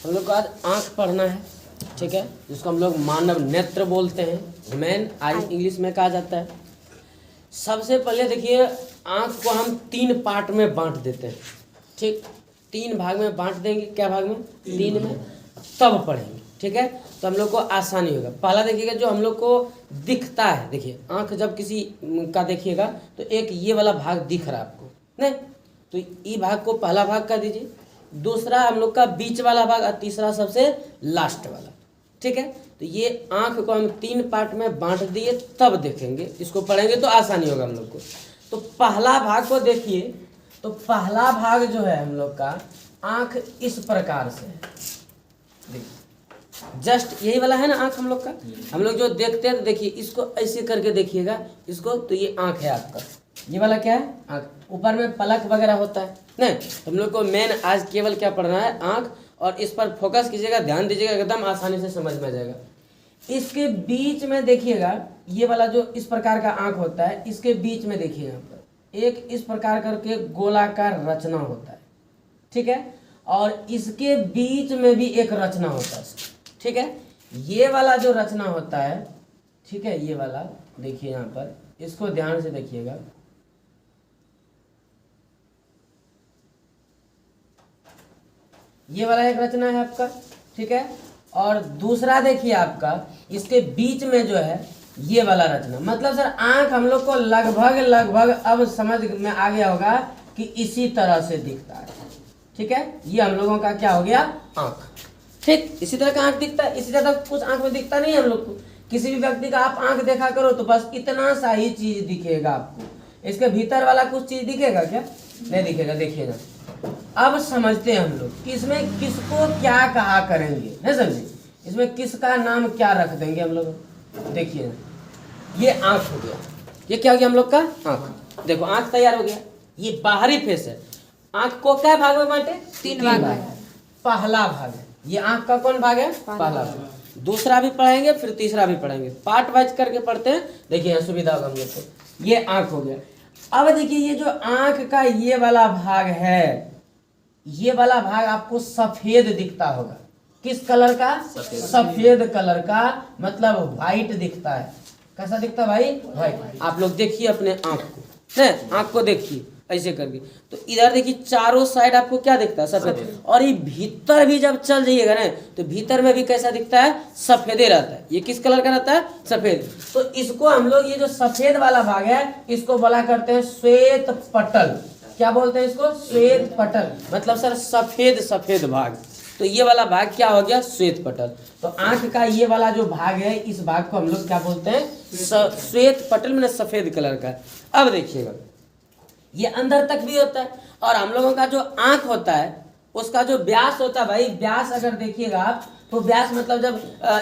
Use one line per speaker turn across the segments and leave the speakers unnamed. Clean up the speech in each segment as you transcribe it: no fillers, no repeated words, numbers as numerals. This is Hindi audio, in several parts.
हम लोग को आज आँख पढ़ना है, ठीक है, जिसको हम लोग मानव नेत्र बोलते हैं, ह्यूमन आई इंग्लिश में कहा जाता है। सबसे पहले देखिए, आँख को हम 3 पार्ट में बांट देते हैं, ठीक, 3 भाग में बांट देंगे। क्या भाग में? 3 में, तब पढ़ेंगे, ठीक है, तो हम लोग को आसानी होगा। पहला देखिएगा जो हम लोग को दिखता है, देखिए आँख जब किसी का देखिएगा तो एक ये वाला भाग दिख रहा है आपको, नहीं, तो ये भाग को पहला भाग कर दीजिए, दूसरा हम लोग का बीच वाला भाग और तीसरा सबसे लास्ट वाला, ठीक है। तो ये आँख को हम 3 पार्ट में बांट दिए, तब देखेंगे, इसको पढ़ेंगे तो आसानी होगा हम लोग को। तो पहला भाग को देखिए, तो पहला भाग जो है हम लोग का, आँख इस प्रकार से है, देखिए जस्ट यही वाला है ना आँख हम लोग का। हम लोग जो देखते हैं तो देखिए इसको ऐसे करके देखिएगा इसको, तो ये आँख है आपका, ये वाला क्या है? आँख। ऊपर में पलक वगैरह होता है नहीं, हम लोग को मेन आज केवल क्या पढ़ना है? आँख, और इस पर फोकस कीजिएगा, ध्यान दीजिएगा, एकदम आसानी से समझ में आ जाएगा। इसके बीच में देखिएगा ये वाला जो इस प्रकार का आँख होता है, इसके बीच में देखिए यहाँ पर एक इस प्रकार करके गोलाकार रचना होता है, ठीक है, और इसके बीच में भी एक रचना होता है, ठीक है। ये वाला जो रचना होता है, ठीक है, ये वाला देखिए यहाँ पर, इसको ध्यान से देखिएगा, ये वाला एक रचना है आपका, ठीक है, और दूसरा देखिए आपका इसके बीच में जो है ये वाला रचना। मतलब सर आंख हम लोग को लगभग अब समझ में आ गया होगा कि इसी तरह से दिखता है, ठीक है। ये हम लोगों का क्या हो गया? आंख, ठीक, इसी तरह का आंख दिखता है। इसी तरह कुछ आंख में दिखता नहीं है हम लोग को। किसी भी व्यक्ति का आप आंख देखा करो तो बस इतना सा ही चीज दिखेगा आपको, इसके भीतर वाला कुछ चीज दिखेगा क्या? नहीं दिखेगा। देखिएगा, अब समझते हैं हम लोग कि इसमें किसको क्या कहा करेंगे, है समझे? इसमें किसका नाम क्या रख देंगे हम लोग। देखिए ये आंख हो गया, ये क्या हो गया हम लोग का? आंख। देखो आंख तैयार हो गया, ये बाहरी फेस है। आंख को क्या भाग में बांटे? 3 भाग में। पहला भाग है ये आंख का, कौन भाग है? पहला भाग। दूसरा भी पढ़ेंगे, फिर तीसरा भी पढ़ेंगे, पार्ट वाइज करके पढ़ते हैं। देखिए यहाँ सुविधा होगा हम लोग को। ये आंख हो गया। अब देखिए ये जो आंख का ये वाला भाग है, ये वाला भाग आपको सफेद दिखता होगा। किस कलर का? सफेद कलर का, मतलब व्हाइट दिखता है। कैसा दिखता है भाई? व्हाइट। आप लोग देखिए अपने आंख को, है, आंख को देखिए ऐसे करके, तो इधर देखिए चारों साइड आपको क्या दिखता है? सफेद। और ये भीतर भी जब चल जाइएगा ना तो भीतर में भी कैसा दिखता है? सफेद रहता है। ये किस कलर का रहता है? सफेद। तो इसको हम लोग, ये जो सफेद वाला भाग है, इसको बोला करते हैं श्वेत पटल। क्या बोलते हैं इसको? श्वेत पटल। मतलब सर सफेद सफेद भाग। तो ये वाला भाग क्या हो गया? श्वेत पटल। तो आंख का ये वाला जो भाग है, इस भाग को हम लोग क्या बोलते हैं? श्वेत पटल, मतलब सफेद कलर का। अब देखिएगा ये अंदर तक भी होता है, और हम लोगों का जो आंख होता है उसका जो व्यास होता है भाई, व्यास अगर देखिएगा आप तो व्यास मतलब जब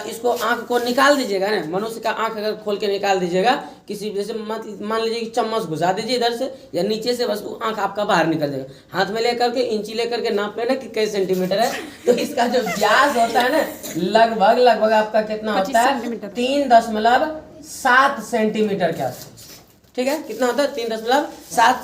इसको आंख को निकाल दीजिएगा ना, मनुष्य का आंख अगर खोल के निकाल दीजिएगा, किसी जैसे मान लीजिए कि चम्मच घुसा दीजिए इधर से या नीचे से, बस वो आंख आपका बाहर निकल जाएगा। हाथ में लेकर के इंची लेकर के नाप लेना कि कई सेंटीमीटर है, तो इसका जो व्यास होता है ना, लगभग आपका कितना होता है? 3.7 सेंटीमीटर के आसपास, ठीक है। कितना होता है? 3.7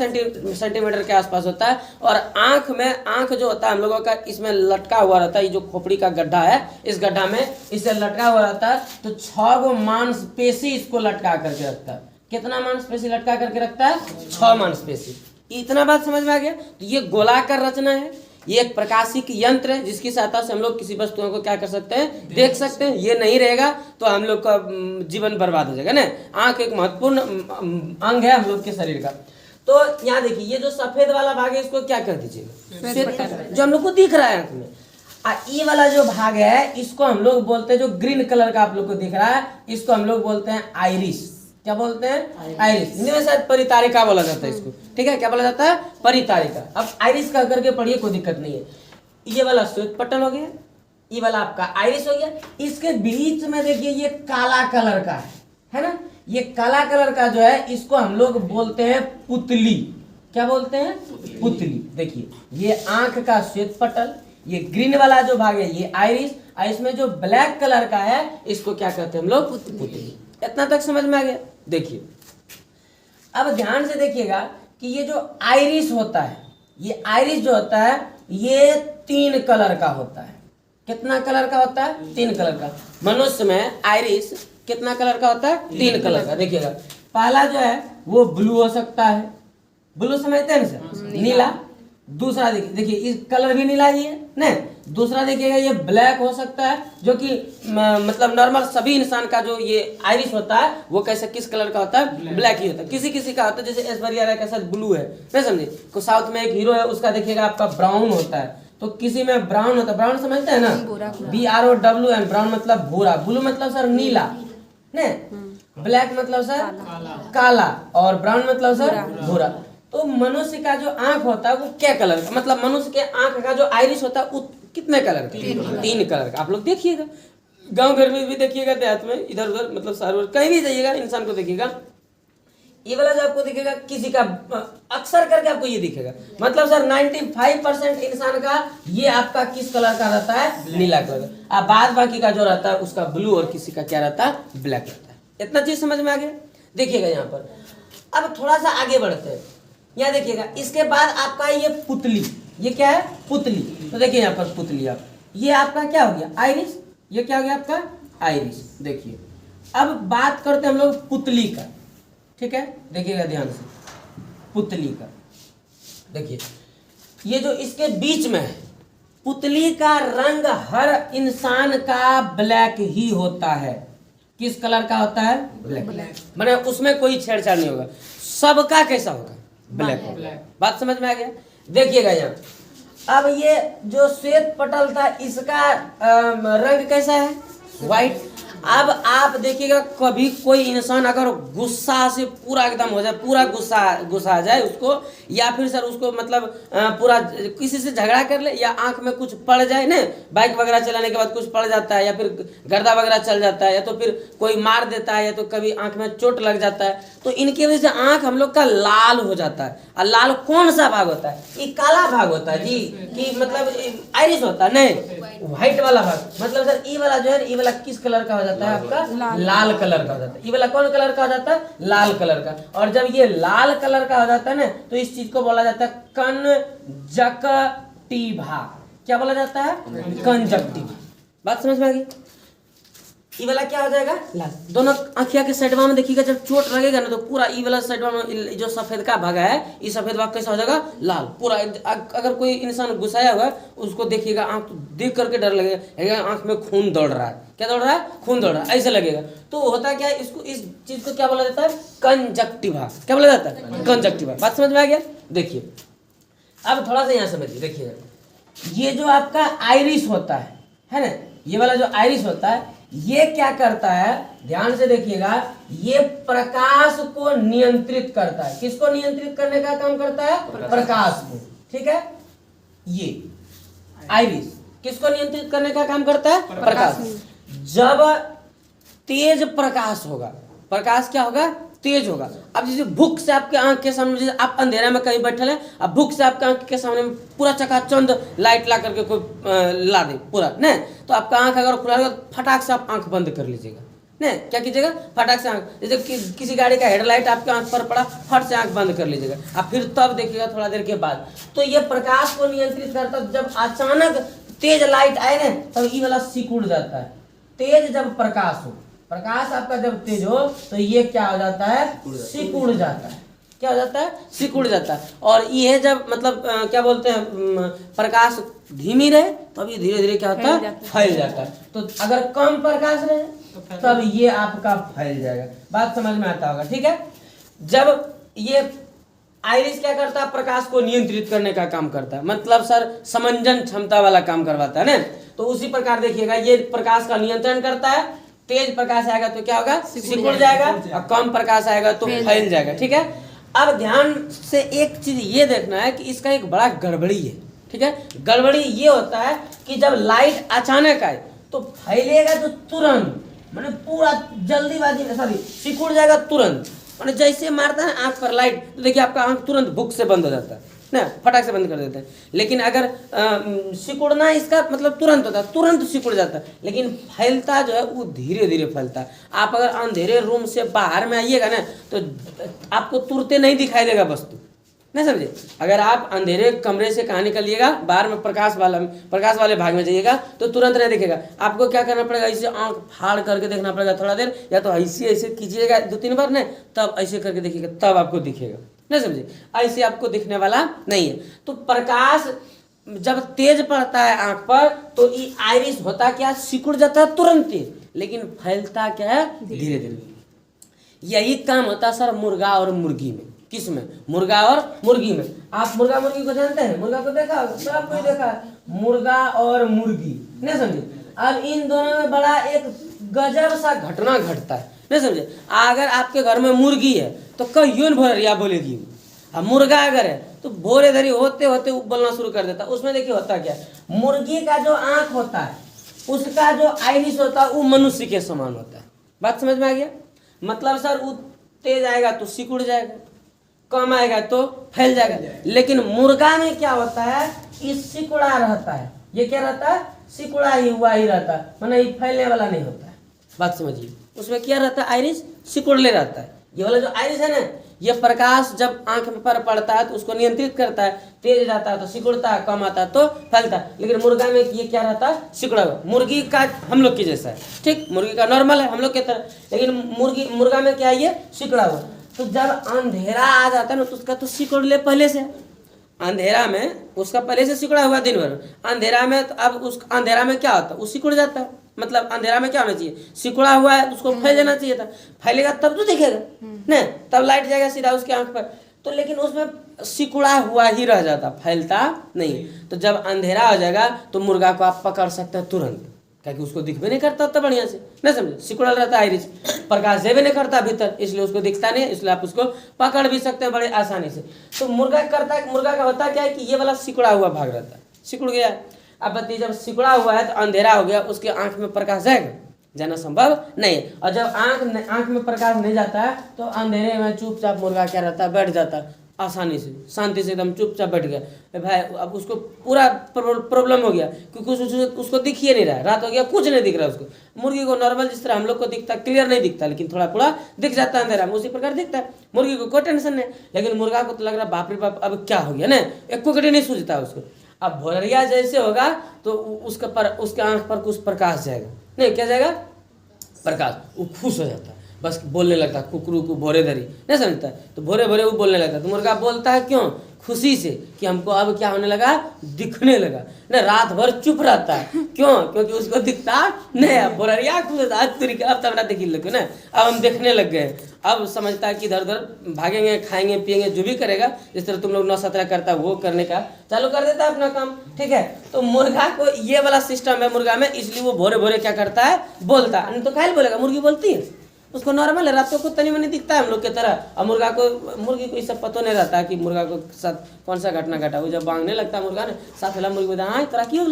सेंटीमीटर के आसपास होता है। और आंख में, आंख जो होता है हम लोगों का, इसमें लटका हुआ रहता है। ये जो खोपड़ी का गड्ढा है, इस गड्ढा में इसे लटका हुआ रहता है। तो 6 गो मांसपेशी इसको लटका करके रखता है। कितना मांसपेशी लटका करके रखता है? 6 मांसपेशी। इतना बात समझ में आ गया? तो ये गोलाकार रचना है, ये एक प्रकाशिक यंत्र है जिसकी सहायता से हम लोग किसी वस्तुओं को क्या कर सकते हैं? देख सकते हैं। ये नहीं रहेगा तो हम लोग का जीवन बर्बाद हो जाएगा ना। आंख एक महत्वपूर्ण अंग है हम लोग के शरीर का। तो यहाँ देखिए ये जो सफेद वाला भाग है, इसको क्या कर दीजिएगा? जो हम लोग को दिख रहा है आंख में। ये वाला जो भाग है, इसको हम लोग बोलते हैं, जो ग्रीन कलर का आप लोग को दिख रहा है, इसको हम लोग बोलते हैं आइरिस। क्या बोलते हैं? आइरिस। हिंदी में शायद परितारिका बोला जाता है इसको, ठीक है। क्या बोला जाता है? परितारिका। अब आइरिस का करके पढ़िए, कोई दिक्कत नहीं है। ये वाला श्वेत पटल हो गया, ये वाला आपका आइरिस हो गया। इसके बीच में देखिए ये काला कलर का है ना, ये काला कलर का जो है, इसको हम लोग बोलते हैं पुतली। क्या बोलते हैं? पुतली। देखिए ये आंख का श्वेत पटल, ये ग्रीन वाला जो भाग है ये आइरिस, और इसमें जो ब्लैक कलर का है इसको क्या कहते हैं हम लोग? पुतली। इतना तक समझ में आ गया? देखिए अब ध्यान से देखिएगा कि ये जो आइरिस होता है, ये आइरिस जो होता है ये 3 कलर का होता है। कितना कलर का होता है? 3 कलर का। मनुष्य में आइरिस कितना कलर का होता है? 3 कलर का। देखिएगा, पहला जो है वो ब्लू हो सकता है, ब्लू समझते हैं ना सर, नीला। दूसरा देखिए इस कलर भी नीला ही है ना। दूसरा देखिएगा ये ब्लैक हो सकता है, जो कि मतलब नॉर्मल सभी इंसान का जो ये आइरिस होता है वो कैसे किस कलर का होता है? ब्लैक ही होता है। किसी किसी का होता है, जैसे ऐश्वर्या राय का साथ ब्लू है, नहीं समझे? को साउथ में एक हीरो है, उसका देखिएगा आपका ब्राउन होता है, तो किसी में ब्राउन होता है। ब्राउन समझते हैं ना, BROWN, ब्राउन मतलब भूरा, ब्लू मतलब सर नीला, ने ब्लैक मतलब सर काला, और ब्राउन मतलब सर भूरा। तो मनुष्य का जो आंख होता है वो क्या कलर का, मतलब मनुष्य के आंख का जो आइरिस होता है वो कितने कलर का? 3 कलर का। आप लोग देखिएगा, गांव घर में भी देखिएगा, देहात में, इधर उधर मतलब शहर कहीं भी जाइएगा, इंसान को देखिएगा, ये वाला जो आपको दिखेगा किसी का अक्सर करके आपको ये दिखेगा, मतलब सर 95% इंसान का ये आपका किस कलर का रहता है? नीला कलर का। अब बाद बाकी का जो रहता है उसका ब्लू, और किसी का क्या रहता है? ब्लैक रहता है। इतना चीज समझ में आ गया? देखिएगा यहाँ पर, अब थोड़ा सा आगे बढ़ते हैं। यहाँ देखिएगा, इसके बाद आपका ये पुतली, ये क्या है? पुतली। तो देखिए यहाँ पर पुतली, आप ये आपका क्या हो गया? आइरिस। ये क्या हो गया आपका? आइरिस। देखिए अब बात करते हैं हम लोग पुतली का, ठीक है? देखिएगा ध्यान से, पुतली का देखिए, ये जो इसके बीच में है, पुतली का रंग हर इंसान का ब्लैक ही होता है। किस कलर का होता है? ब्लैक। माने उसमें कोई छेड़छाड़ नहीं होगा, सबका कैसा होगा? ब्लैक। बात समझ में आ गया? देखिएगा यहाँ, अब ये जो श्वेत पटल था इसका रंग कैसा है? व्हाइट। अब आप देखिएगा, कभी कोई इंसान अगर गुस्सा से पूरा एकदम हो जाए, पूरा गुस्सा आ जाए उसको, या फिर सर उसको मतलब पूरा किसी से झगड़ा कर ले, या आंख में कुछ पड़ जाए ना, बाइक वगैरह चलाने के बाद कुछ पड़ जाता है, या फिर गर्दा वगैरह चल जाता है, या तो फिर कोई मार देता है, या तो कभी आंख में चोट लग जाता है, तो इनकी वजह से आंख हम लोग का लाल हो जाता है। और लाल कौन सा भाग होता है? ये काला भाग होता है जी, कि मतलब आइरिस होता है, नहीं व्हाइट वाला भाग। मतलब सर ये वाला जो है, ये वाला किस कलर का हो जाता है आपका? लाल कलर का हो जाता है। ये वाला कौन कलर का हो जाता है? लाल कलर का। और जब ये लाल कलर का हो जाता है ना, तो इस चीज को बोला जाता है कंजक्टिवा। क्या बोला जाता है? कंजक्टिवा। बात समझ में आ गई? ये वाला क्या हो जाएगा? लाल। दोनों आँखिया के साइडवा में देखिएगा, जब चोट लगेगा ना तो पूरा ये वाला साइडवा में जो सफेद का भाग है, ये सफेद भाग कैसा हो जाएगा? लाल पूरा। अगर कोई इंसान गुस्साया हुआ है उसको देखिएगा, आंख देख करके डर लगेगा, आंख में खून दौड़ रहा है। क्या दौड़ रहा है? खून दौड़ रहा है, ऐसे लगेगा। तो होता क्या है, इसको इस चीज को क्या बोला जाता है? कंजक्टिवा। क्या बोला जाता है? कंजक्टिवा। बात समझ में आ गया? देखिए अब थोड़ा सा यहाँ समझिए, देखिए ये जो आपका आइरिस होता है ना, ये वाला जो आइरिस होता है, ये क्या करता है? ध्यान से देखिएगा, ये प्रकाश को नियंत्रित करता है। किसको नियंत्रित करने का काम करता है? प्रकाश को। ठीक है, ये आइरिस किसको नियंत्रित करने का काम करता है? प्रकाश। जब तेज प्रकाश होगा, प्रकाश क्या होगा? तेज होगा। अब जैसे भूख से आपके आंख के सामने, जैसे आप अंधेरा में कहीं बैठे हैं, अब भूख से आपके आंख के सामने पूरा चकाचौंध लाइट ला करके कोई ला दे पूरा, नहीं तो आपका आंख अगर खुला रहेगा तो फटाक से आप आंख बंद कर लीजिएगा। नहीं क्या कीजिएगा? फटाक से आंख, जैसे किसी गाड़ी का हेडलाइट आपके आंख पर पड़ा, फट से आंख बंद कर लीजिएगा, अब फिर तब देखिएगा थोड़ा देर के बाद। तो ये प्रकाश को नियंत्रित करता है। जब अचानक तेज लाइट आए ना, तब ये वाला सिकुड़ जाता है। तेज जब प्रकाश हो, प्रकाश आपका जब तेज हो, तो ये क्या हो जाता है? सिकुड़ जाता है। क्या हो जाता है? सिकुड़ जाता है। और ये जब मतलब क्या बोलते हैं, प्रकाश धीमी रहे तब ये धीरे धीरे क्या होता है? फैल जाता है। तो अगर कम प्रकाश रहे तब ये आपका फैल जाएगा। बात समझ में आता होगा? ठीक है, जब ये आइरिस क्या करता है? प्रकाश को नियंत्रित करने का काम करता है, मतलब सर समंजन क्षमता वाला काम करवाता है ना। तो उसी प्रकार देखिएगा, ये प्रकाश का नियंत्रण करता है। तेज प्रकाश आएगा तो क्या होगा? सिकुड़ जाएगा, और कम प्रकाश आएगा तो फैल जाएगा। ठीक है, अब ध्यान से एक चीज ये देखना है कि इसका एक बड़ा गड़बड़ी है। ठीक है, गड़बड़ी ये होता है कि जब लाइट अचानक आए तो फैलेगा तो तुरंत, माने पूरा जल्दीबाजी में सॉरी सिकुड़ जाएगा तुरंत। माने जैसे मारता है आंख पर लाइट, तो देखिए आपका आंख तुरंत भूख से बंद हो जाता है ना, फटाक से बंद कर देते हैं। लेकिन अगर सिकुड़ना इसका मतलब तुरंत होता है, तुरंत सिकुड़ जाता है, लेकिन फैलता जो है वो धीरे धीरे फैलता है। आप अगर अंधेरे रूम से बाहर में आइएगा ना, तो आपको तुरंत नहीं दिखाई देगा वस्तु, नहीं समझे। अगर आप अंधेरे कमरे से कहाँ निकलिएगा, बाहर में प्रकाश वाले भाग में जाइएगा तो तुरंत नहीं दिखेगा। आपको क्या करना पड़ेगा, इसे आंख फाड़ करके देखना पड़ेगा थोड़ा देर, या तो ऐसे ऐसे कीजिएगा 2-3 बार, नहीं तब ऐसे करके देखिएगा, तब आपको दिखेगा। नहीं समझे, ऐसे आपको दिखने वाला नहीं है। तो प्रकाश जब तेज पड़ता है आंख पर तो ये आइरिस होता क्या, सिकुड़ जाता है तुरंत ही, लेकिन फैलता क्या है, धीरे धीरे। यही काम होता है सर मुर्गा और मुर्गी में। किस में, मुर्गा और मुर्गी में। आप मुर्गा मुर्गी को जानते हैं, मुर्गा को देखा, सब कोई देखा है, मुर्गा और मुर्गी। नहीं समझे। अब इन दोनों में बड़ा एक गजब सा घटना घटता है। नहीं समझे। अगर आपके घर में मुर्गी है तो कहियो न भोरिया बोलेगी, अब मुर्गा अगर है तो भोरे धरी होते होते बोलना शुरू कर देता। उसमें देखिए होता क्या, मुर्गी का जो आंख होता है उसका जो आइरिस होता है वो मनुष्य के समान होता है। बात समझ में आ गया। मतलब सर वो तेज आएगा तो सिकुड़ जाएगा, कम आएगा तो फैल जाएगा। लेकिन मुर्गा में क्या होता है, इस सिकुड़ा रहता है। ये क्या रहता है, सिकुड़ा ही हुआ ही रहता है, माना ये फैलने वाला नहीं होता है। बात समझिए। उसमें क्या रहता है, आइरिस सिकुड़ले रहता है। ये वाला जो आइरिस है ना, ये प्रकाश जब आंख पर पड़ता है तो उसको नियंत्रित करता है। तेज जाता है तो सिकुड़ता है, कम आता है तो फैलता है। लेकिन मुर्गा में ये क्या रहता है, सिकुड़ा हुआ। मुर्गी का हम लोग की जैसा है, ठीक, मुर्गी का नॉर्मल है हम लोग की तरह, लेकिन मुर्गा में क्या है, ये सिकुड़ा हुआ। तो जब अंधेरा आ जाता है ना तो उसका तो सिकुड़ ले पहले से, अंधेरा में उसका पहले से सिकुड़ा हुआ दिन भर। अंधेरा में तो अब उस अंधेरा में क्या होता है, वो सिकुड़ जाता है। मतलब अंधेरा में क्या होना चाहिए, सिकुड़ा हुआ है, उसको फैल जाना चाहिए था। फैलेगा तब तो दिखेगा, नहीं तब लाइट जाएगा सीधा उसके आंख पर। तो लेकिन उसमें सिकुड़ा हुआ ही रह जाता, फैलता नहीं। तो जब अंधेरा हो जाएगा तो मुर्गा को आप पकड़ सकते हैं तुरंत, क्योंकि उसको दिख भी नहीं करता उतना बढ़िया से। नहीं समझे, सिकुड़ा रहता है आइरिस, प्रकाश दे भी नहीं करता भीतर, इसलिए उसको दिखता नहीं, इसलिए आप उसको पकड़ भी सकते हैं बड़े आसानी से। तो मुर्गा का होता क्या है कि ये वाला सिकुड़ा हुआ भाग रहता है, सिकुड़ गया। अब बताइए, जब सिकुड़ा हुआ है तो अंधेरा हो गया, उसके आंख में प्रकाश जाएगा, जाना संभव नहीं। और जब आंख में प्रकाश नहीं जाता है तो अंधेरे में चुपचाप मुर्गा क्या रहता है, बैठ जाता है आसानी से, शांति से एकदम चुपचाप बैठ गया। भाई अब उसको पूरा प्रॉब्लम हो गया, क्योंकि उसको दिख ही नहीं रहा है, रात हो गया कुछ नहीं दिख रहा उसको। मुर्गी को नॉर्मल जिस तरह हम लोग को दिखता, क्लियर नहीं दिखता, लेकिन थोड़ा थोड़ा दिख जाता है अंधेरा में, उसी प्रकार दिखता है। मुर्गी को कोई टेंशन नहीं, लेकिन मुर्गा को तो लग रहा बाप रे बाप अब क्या हो गया ना, एक कोकड़ी नहीं सूझता उसको। अब भोरिया जैसे होगा तो उसके आंख पर कुछ प्रकाश जाएगा, नहीं क्या जाएगा, प्रकाश। वो खुश हो जाता है, बस बोलने लगता है कुकरू को भोरे धरी, नहीं समझता है, तो भोरे भोरे वो बोलने लगता है। तो मुर्गा बोलता है क्यों, खुशी से कि हमको अब क्या होने लगा, दिखने लगा। ना रात भर चुप रहता है, क्यों, क्योंकि उसको दिखता नहीं। भोरिया खुश होता है, अब तब ना देखने लगे ना, अब हम देखने लग गए। अब समझता है कि इधर उधर भागेंगे, खाएंगे पिएंगे, जो भी करेगा, जिस तरह तुम लोग 9-17 करता है वो करने का चालू कर देता है अपना काम, ठीक है। तो मुर्गा को ये वाला सिस्टम है मुर्गा में, इसलिए वो भोरे भोरे क्या करता है, बोलता है। नहीं तो काहे बोलेगा, मुर्गी बोलती है, उसको नॉर्मल है, रातों को तनी मनी दिखता है हम लोग की तरह। और मुर्गी को ये सब पता नहीं रहता कि मुर्गा को साथ कौन सा घटना घटा। वो जब बांगने लगता है मुर्गा ने, साथ वाला मुर्गी बोलता है, तेरा क्यों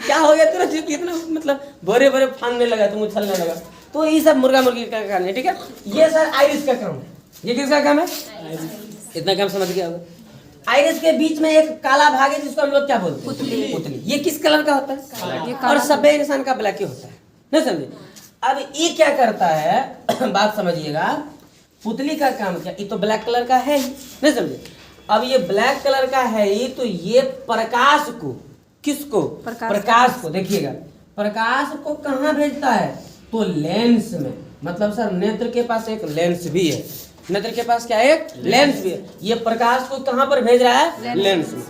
क्या हो गया तेरा, कितना मतलब भोरे भोरे फांगने लगा, तुम उछलने लगा। तो ये सब मुर्गा मुर्गी का काम है, ठीक है। ये सर आइरिस का काम है। ये किसका काम है, इतना काम समझ गया होगा। आइरिस के बीच में एक काला भाग है जिसको हम लोग क्या बोलते हैं, पुतली। ये किस कलर का होता है, और सफेद इंसान का ब्लैक ही होता है, नहीं समझे। अब ये क्या करता है बात समझिएगा, पुतली का काम क्या, ये तो ब्लैक कलर का है ही, नहीं समझे। अब ये ब्लैक कलर का है ही, तो ये प्रकाश को, किसको, प्रकाश को, देखिएगा प्रकाश को कहाँ भेजता है, तो लेंस में। मतलब सर नेत्र के पास एक लेंस भी है, नेत्र के पास क्या है, एक लेंस भी है। ये प्रकाश को कहाँ पर भेज रहा है, लेंस में।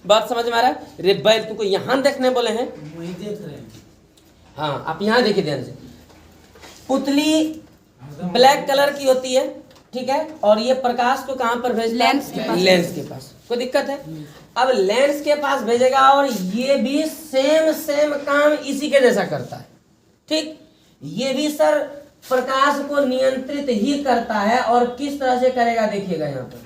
बात समझ में आ रहा है। रे बैल तुमको यहाँ देखने बोले हैं, वही देख रहे हैं। हाँ आप यहाँ देखिए ध्यान से, पुतली ब्लैक कलर की होती है, ठीक है, और ये प्रकाश को कहाँ पर भेजता है, लेंस के पास। कोई दिक्कत है। अब लेंस के पास भेजेगा और ये भी सेम काम इसी के जैसा करता है, ठीक। ये भी सर प्रकाश को नियंत्रित ही करता है, और किस तरह से करेगा देखिएगा, यहाँ पर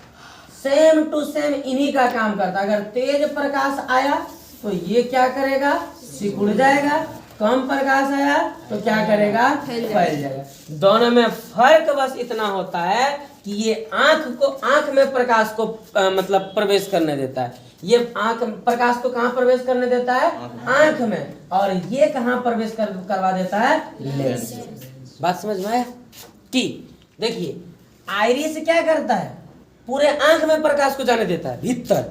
सेम टू सेम इन्हीं का काम करता है। अगर तेज प्रकाश आया तो ये क्या करेगा, सिकुड़ जाएगा, कम प्रकाश आया तो क्या करेगा, फैल जाएगा। दोनों में फर्क बस इतना होता है कि ये आंख में प्रकाश को मतलब प्रवेश करने देता है। ये प्रकाश को कहाँ प्रवेश करने देता है, आंख में, और ये कहाँ प्रवेश करवा देता है, लेंस। बात समझ में आया कि देखिए आइरिस क्या करता है, पूरे आंख में प्रकाश को जाने देता है भीतर,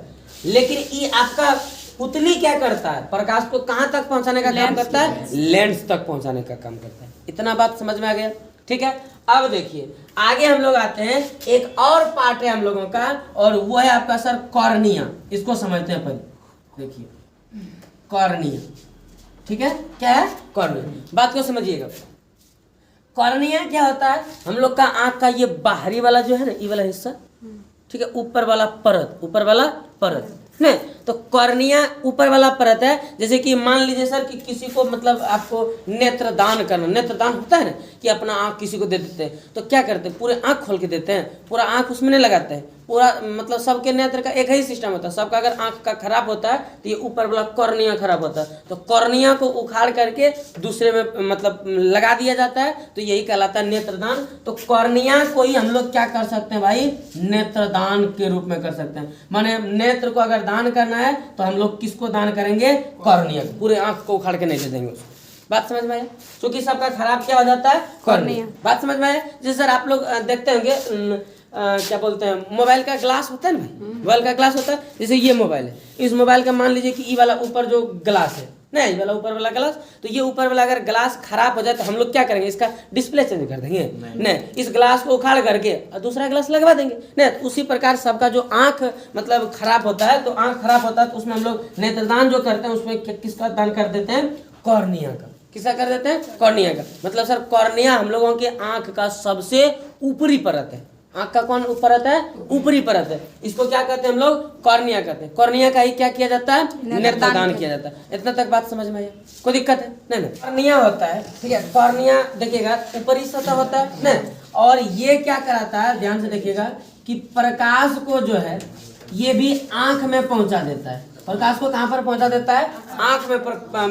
लेकिन ये आपका पुतली क्या करता है, प्रकाश को कहाँ तक पहुंचाने का काम करता है, लेंस तक पहुंचाने का काम करता है। इतना बात समझ में आ गया, ठीक है। अब देखिए आगे हम लोग आते हैं, एक और पार्ट है हम लोगों का, और वो है आपका सर कॉर्निया। इसको समझते हैं पहले, देखिए कॉर्निया, ठीक है, क्या है कॉर्निया, बात को समझिएगा। कॉर्निया क्या होता है, हम लोग का आंख का ये बाहरी वाला जो है ना, ये वाला हिस्सा, ठीक है, ऊपर वाला परत, ऊपर वाला परत नहीं, तो कॉर्निया ऊपर वाला परत है। जैसे कि मान लीजिए सर कि किसी को मतलब आपको नेत्र दान करना, नेत्र दान होता है ना कि अपना आंख किसी को दे देते हैं, तो क्या करते हैं, पूरे आंख खोल के देते हैं, पूरा आंख उसमें नहीं लगाते हैं, पूरा मतलब सबके नेत्र का एक ही सिस्टम होता है। सबका अगर आंख का खराब होता है तो ये ऊपर वाला कॉर्निया खराब होता है, तो कॉर्निया को उखाड़ करके दूसरे में मतलब लगा दिया जाता है, तो यही कहलाता है नेत्रदान। तो कॉर्निया को ही हम लोग क्या कर सकते हैं भाई, नेत्रदान के रूप में कर सकते हैं। माने नेत्र को अगर दान करना है तो हम लोग किसको दान करेंगे, कॉर्निया, पूरे आंख को उखाड़ के नहीं दे देंगे उसको। बात समझ में आया, क्योंकि सबका खराब क्या हो जाता है, कॉर्निया। बात समझ में आया। जैसे सर आप लोग देखते होंगे क्या बोलते हैं, मोबाइल का ग्लास होता है ना भाई, मोबाइल का ग्लास होता है, जैसे ये मोबाइल है, इस मोबाइल का मान लीजिए कि ये वाला ऊपर जो ग्लास है ना, ये वाला ऊपर वाला ग्लास, तो ये ऊपर वाला अगर ग्लास खराब हो जाए तो हम लोग क्या करेंगे, इसका डिस्प्ले चेंज कर देंगे नहीं, इस ग्लास को उखाड़ करके दूसरा ग्लास लगवा देंगे नहीं। उसी प्रकार सबका जो आंख मतलब खराब होता है, तो आंख खराब होता है तो उसमें हम लोग नेत्रदान जो करते हैं उसमें किसका दान कर देते हैं, कॉर्निया का। किसका कर देते हैं, कॉर्निया का। मतलब सर कॉर्निया हम लोगों के आंख का सबसे ऊपरी परत है, आंख का कौन परत है, ऊपरी परत है, इसको क्या कहते हैं हम लोग, कॉर्निया कहते हैं। कॉर्निया का ही क्या किया जाता है, नेत्रदान किया जाता है। इतना तक बात समझ में आई, कोई दिक्कत है नहीं। कॉर्निया होता है, ठीक है, कॉर्निया देखिएगा ऊपरी सतह होता है नहीं, और ये क्या कराता है, ध्यान से देखिएगा कि प्रकाश को जो है ये भी आंख में पहुंचा देता है। प्रकाश को कहाँ पर पहुंचा देता है, आंख में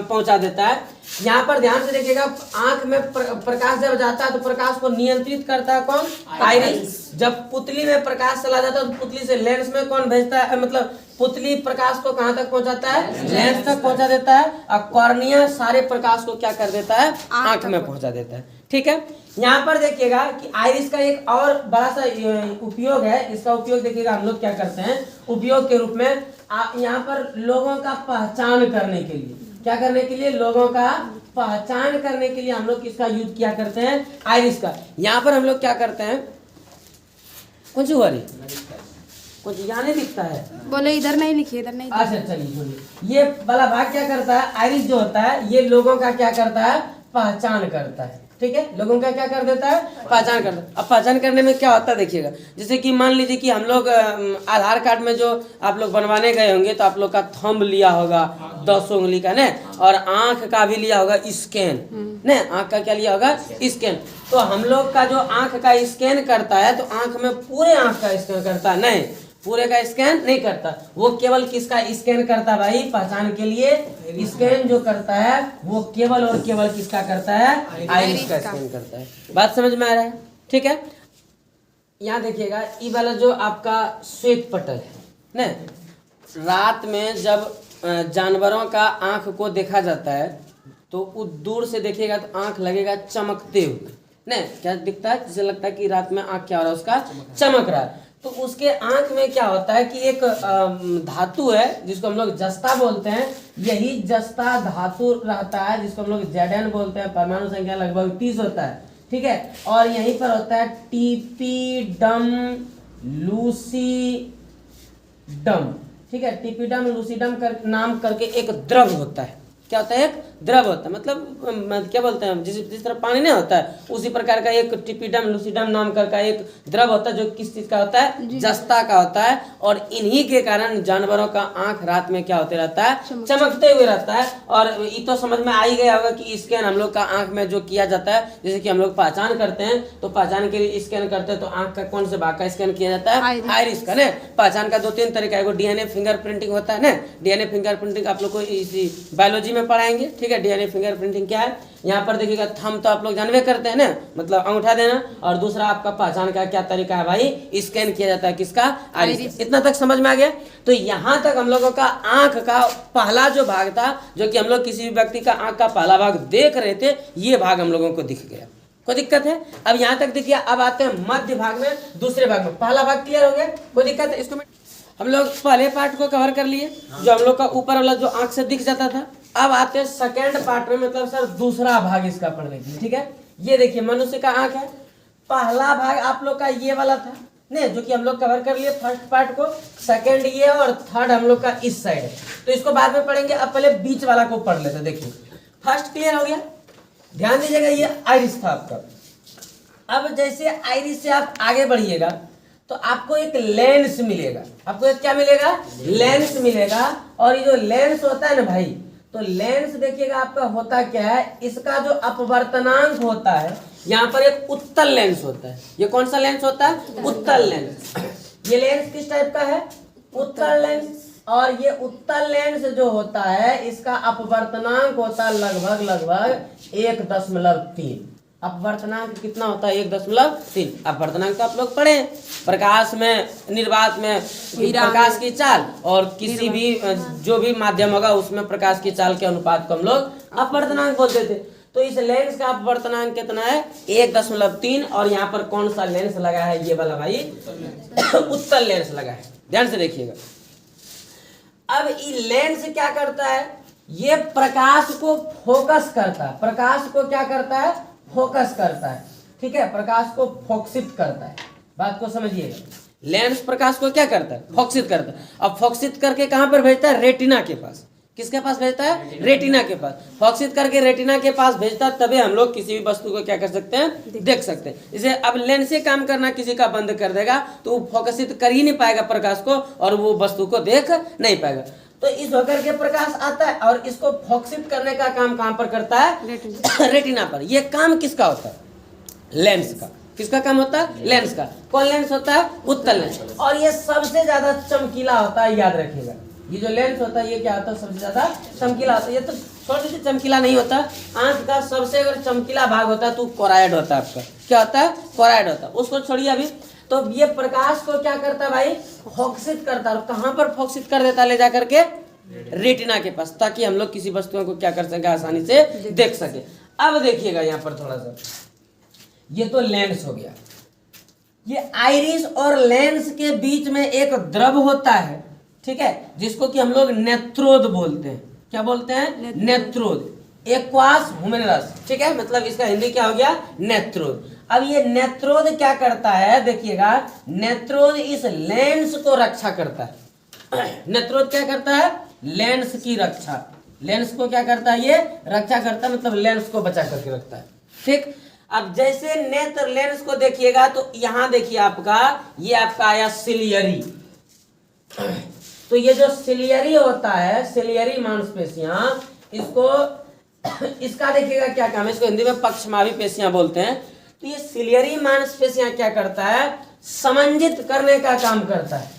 पहुंचा देता है। यहाँ पर ध्यान से देखिएगा, आंख में प्रकाश जब जाता है तो प्रकाश को नियंत्रित करता है कौन, आइरिस। जब पुतली में प्रकाश चला जाता है तो पुतली से लेंस में कौन भेजता है, मतलब पुतली प्रकाश को कहाँ तक पहुंचाता है, लेंस तक पहुंचा देता है, और कॉर्निया सारे प्रकाश को क्या कर देता है, आंख में पहुंचा देता है। ठीक है, यहाँ पर देखिएगा कि आइरिस का एक और बड़ा सा उपयोग है। इसका उपयोग देखिएगा हम लोग क्या करते हैं, उपयोग के रूप में यहाँ पर लोगों का पहचान करने के लिए, क्या करने के लिए, लोगों का पहचान करने के लिए हम लोग किसका यूज किया करते हैं, आइरिस का। यहाँ पर हम लोग क्या करते हैं, कुछ हुआ नहीं, कुछ यहाँ नहीं दिखता है,
बोले इधर नहीं लिखिए, इधर नहीं।
अच्छा चलिए बोलिए। ये वाला भाग क्या करता है, आइरिस जो होता है ये लोगों का क्या करता है, पहचान करता है। ठीक है, लोगों का क्या कर देता है, पहचान करता है। अब पहचान करने में क्या होता है देखिएगा, जैसे कि मान लीजिए कि हम लोग आधार कार्ड में जो आप लोग बनवाने गए होंगे तो आप लोग का थंब लिया होगा 10 उंगली का ने, और आंख का भी लिया होगा स्कैन ने, आंख का क्या लिया होगा, स्कैन। तो हम लोग का जो आंख का स्कैन करता है तो आंख में पूरे आंख का स्कैन करता है नहीं, पूरे का स्कैन नहीं करता, वो केवल किसका स्कैन करता है भाई, पहचान के लिए स्कैन जो करता है वो केवल और केवल किसका करता है, आइरिस का स्कैन करता है। बात समझ में आ रहा है, ठीक है। यहाँ देखिएगा ये वाला जो आपका श्वेत पटल है न, रात में जब जानवरों का आंख को देखा जाता है तो दूर से देखिएगा तो आंख लगेगा चमकते हुए न, क्या दिखता है, जैसे लगता है कि रात में आंख क्या हो रहा है, उसका चमक रहा है। तो उसके आंख में क्या होता है कि एक धातु है जिसको हम लोग जस्ता बोलते हैं, यही जस्ता धातु रहता है जिसको हम लोग Zn बोलते हैं। परमाणु संख्या लगभग 30 होता है, ठीक है, और यहीं पर होता है टीपीडम लूसीडम, ठीक है, टीपीडम लूसीडम नाम करके एक द्रव होता है। क्या होता है, एक द्रव होता है, मतलब क्या बोलते हैं, जिस तरह पानी नहीं होता है उसी प्रकार का एक टिपिडम लूसीडम नाम का एक द्रव होता है जो किस चीज का होता है, जस्ता का होता है। और इन्हीं के कारण जानवरों का आंख रात में क्या होते रहता है, चमकते हुए रहता है। और ये तो समझ में आ ही गया होगा कि स्कैन हम लोग का आंख में जो किया जाता है, जैसे कि हम लोग पहचान करते हैं तो पहचान के लिए स्कैन करते हैं, तो आंख का कौन से भाग का स्कैन किया जाता है, आइरिस का ना। पहचान का 2-3 तरीका है, डीएनए फिंगरप्रिंटिंग होता है ना, डीएनए फिंगरप्रिंटिंग आप लोग को बायोलॉजी में पढ़ाएंगे, ठीक है। डीएनए फिंगरप्रिंटिंग क्या है, यहाँ पर देखिएगा थंब तो आप लोग जानवे करते हैं ना, मतलब अंगूठा देना, और दूसरा आपका पहचान का क्या तरीका है भाई, स्कैन किया जाता है किसका, आइरिस। इतना तक समझ में आ गया। तो यहाँ तक हम लोगों का आंख का पहला जो भाग था, जो कि हम लोग किसी भी व्यक्ति का आंख का पहला भाग देख रहे थे, ये भाग हम लोगों को दिख गया। कोई दिक्कत है? अब यहाँ तक देखिए, अब आते हैं मध्य भाग में, दूसरे भाग में। पहला भाग क्लियर हो गया, कोई दिक्कत है? इसको हम लोग पहले पार्ट को कवर कर लिए, जो हम लोग का ऊपर वाला जो आंख से दिख जाता था। अब आते हैं सेकेंड पार्ट में, मतलब सर दूसरा भाग इसका पढ़ने के लिए, ठीक है? ये देखिए मनुष्य का आंख है। पहला भाग आप लोग का ये वाला था नहीं, जो कि हम लोग कवर कर लिए फर्स्ट पार्ट को, सेकंड ये और थर्ड हम लोग का इस साइड है, तो इसको बाद में पढ़ेंगे। अब पहले बीच वाला को पढ़ लेते। देखिए फर्स्ट क्लियर हो गया, ध्यान दीजिएगा, ये आइरिस था आपका। अब जैसे आइरिस से आप आगे बढ़िएगा तो आपको एक लेंस मिलेगा। आपको एक क्या मिलेगा? लेंस मिलेगा। और ये जो लेंस होता है ना भाई, तो लेंस देखिएगा आपका होता क्या है, इसका जो अपवर्तनांक होता है, यहाँ पर एक उत्तल लेंस होता है। ये कौन सा लेंस होता है? उत्तल लेंस। ये लेंस किस टाइप का है? उत्तल लेंस। और ये उत्तल लेंस जो होता है, इसका अपवर्तनांक होता है लगभग 1.3। अपवर्तनांक कितना होता है? 1.3। अपवर्तनांक तो आप लोग पढ़े, प्रकाश में, निर्वात में प्रकाश की चाल, और किसी भी जो भी माध्यम होगा उसमें प्रकाश की चाल के अनुपात को हम लोग अपवर्तनांक बोलते थे। तो इस लेंस का अपवर्तनांक कितना है? 1.3। और यहाँ पर कौन सा लेंस लगा है? ये वाला भाई उत्तल लेंस लगा है। ध्यान से देखिएगा। अब ये लेंस क्या करता है? ये प्रकाश को फोकस करता है। प्रकाश को क्या करता है? फोकस करता है, ठीक है? प्रकाश को फोकसित करता है। बात को समझिएगा, लेंस प्रकाश को क्या करता है? फोकसित करता है। अब फोकसित करके कहां पर भेजता है? रेटिना के पास। किसके पास भेजता है? रेटिना के पास। फोकसित करके रेटिना के पास भेजता है, तभी हम लोग किसी भी वस्तु को क्या कर सकते हैं? देख सकते हैं। इसे अब लेंस से काम करना किसी का बंद कर देगा तो वो फोकसित कर ही नहीं पाएगा प्रकाश को, और वो वस्तु को देख नहीं पाएगा। तो इस होकर के प्रकाश आता है और इसको फोकसित करने का काम कहां पर करता है? रेटिना पर। ये काम किसका होता है? लेंस का। किसका काम होता है? लेंस का। कौन लेंस होता है? उत्तल लेंस। और ये सबसे ज्यादा चमकीला होता है, याद रखिएगा। ये जो लेंस होता है ये क्या होता है? सबसे ज्यादा चमकीला होता है। ये तो छोटे से चमकीला नहीं होता, आंख का सबसे अगर चमकीला भाग होता है तो कोराइड होता है आपका। क्या होता है? कोराइड होता है। उसको छोड़िए अभी। तो ये प्रकाश को क्या करता है भाई? फोकसित करता है। कहां पर फोकसित कर देता है? ले जाकर के रेटिना के पास, ताकि हम लोग किसी वस्तुओं को क्या कर सके? आसानी से देख सके। अब देखिएगा यहाँ पर थोड़ा सा, ये तो लेंस हो गया। ये आइरिस और लेंस के बीच में एक द्रव होता है, ठीक है, जिसको कि हम लोग नेत्रोद बोलते हैं। क्या बोलते हैं? नेत्रोद। एक्वास ह्यूमेरस, ठीक है, मतलब इसका हिंदी क्या हो गया? नेत्रोद। अब ये नेत्रोद क्या करता है? देखिएगा, नेत्रोद इस लेंस को रक्षा करता है। नेत्रोद क्या करता है? लेंस की रक्षा। लेंस को क्या करता है? ये रक्षा करता है, मतलब लेंस को बचा करके रखता है, ठीक। अब जैसे नेत्र लेंस को देखिएगा तो यहाँ देखिए आपका, ये आपका आया सिलियरी। तो ये जो सिलियरी होता है, सिलियरी मांसपेशियां, इसको इसका देखिएगा क्या काम है? इसको हिंदी में पक्षमावी पेशियां बोलते हैं। तो ये सिलियरी मांसपेशियां क्या करता है? समंजित करने का काम करता है,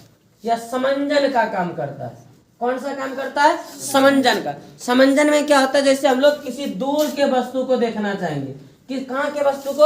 या समंजन का काम करता है। कौन सा काम करता है? समंजन का। समंजन में क्या होता है? जैसे हम लोग किसी दूर के वस्तु को देखना चाहेंगे, कि कहाँ के वस्तु को?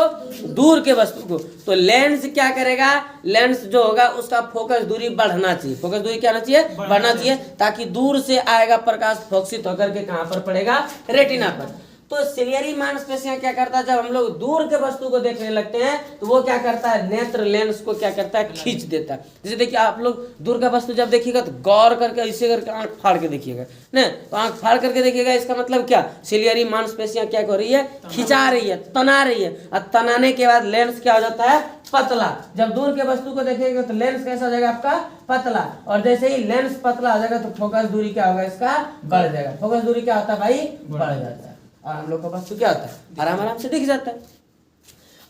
दूर के वस्तु को, तो लेंस क्या करेगा? लेंस जो होगा उसका फोकस दूरी बढ़ना चाहिए। फोकस दूरी क्या होना चाहिए? बढ़ना चाहिए, ताकि दूर से आएगा प्रकाश फोकसित होकर के कहाँ पर पड़ेगा? रेटिना पर। तो सिलियरी मांसपेशियां क्या करता है? जब हम लोग दूर के वस्तु को देखने लगते हैं तो वो क्या करता है? नेत्र लेंस को क्या करता है? खींच देता है। जैसे देखिए, आप लोग दूर का वस्तु जब देखिएगा तो गौर करके ऐसे करके आंख फाड़ के देखिएगा ना, तो आंख फाड़ करके देखिएगा। इसका मतलब क्या? सिलियरी मांसपेशियां क्या कर रही है? खिंचा रही है, तना रही है। और तनाने के बाद लेंस क्या हो जाता है? पतला। जब दूर के वस्तु को देखेंगे तो लेंस कैसा हो जाएगा आपका? पतला। और जैसे ही लेंस पतला हो जाएगा तो फोकस दूरी क्या होगा? इसका बढ़ जाएगा। फोकस दूरी क्या होता है भाई? बढ़ जाता है। और हम लोग का वस्तु क्या होता है? आराम आराम से दिख जाता है।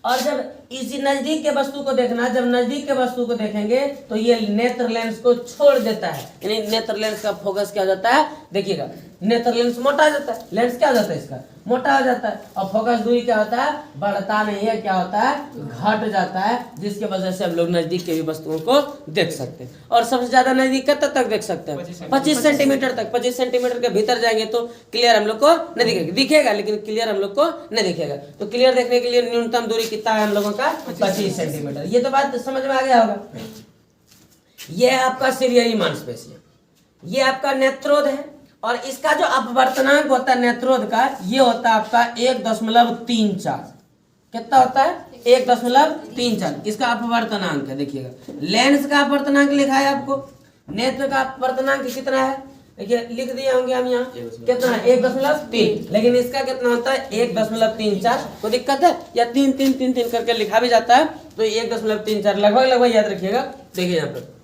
और जब इसी नजदीक के वस्तु को देखना, जब नजदीक के वस्तु को देखेंगे तो ये नेत्र लेंस को छोड़ देता है, यानी नेत्र लेंस का फोकस क्या हो जाता है? देखिएगा, नेत्र लेंस मोटा हो जाता है, लेंस क्या हो जाता है? इसका मोटा हो जाता है। और फोकस दूरी क्या होता है? बढ़ता नहीं है, क्या होता है? घट जाता है, जिसके वजह से हम लोग नजदीक के भी वस्तुओं को देख सकते हैं। और सबसे ज्यादा नजदीक कब तक देख सकते हैं? 25 सेंटीमीटर तक। 25 सेंटीमीटर के भीतर जाएंगे तो क्लियर हम लोग को नहीं दिखेगा, दिखेगा लेकिन क्लियर हम लोग को नहीं दिखेगा। तो क्लियर देखने के लिए न्यूनतम दूरी कितना है हम लोगों का? 25 सेंटीमीटर। ये तो बात समझ में आ गया होगा। ये आपका सिलियरी मांसपेशियां, ये आपका नेत्रोद है। और इसका जो अपवर्तनांक होता है नेत्रोद का, ये होता है आपका 1.34। कितना होता है 1.34। इसका अपवर्तनांक है, देखिएगा लेंस का अपवर्तनांक लिखा है आपको, नेत्र का अपवर्तनांक कितना है, देखिए लिख दिए होंगे हम यहाँ कितना है 1.3, लेकिन इसका कितना होता है 1.34। कोई दिक्कत है या 3 करके लिखा भी जाता है, तो 1.34 लगभग याद रखिएगा। देखिए यहाँ पर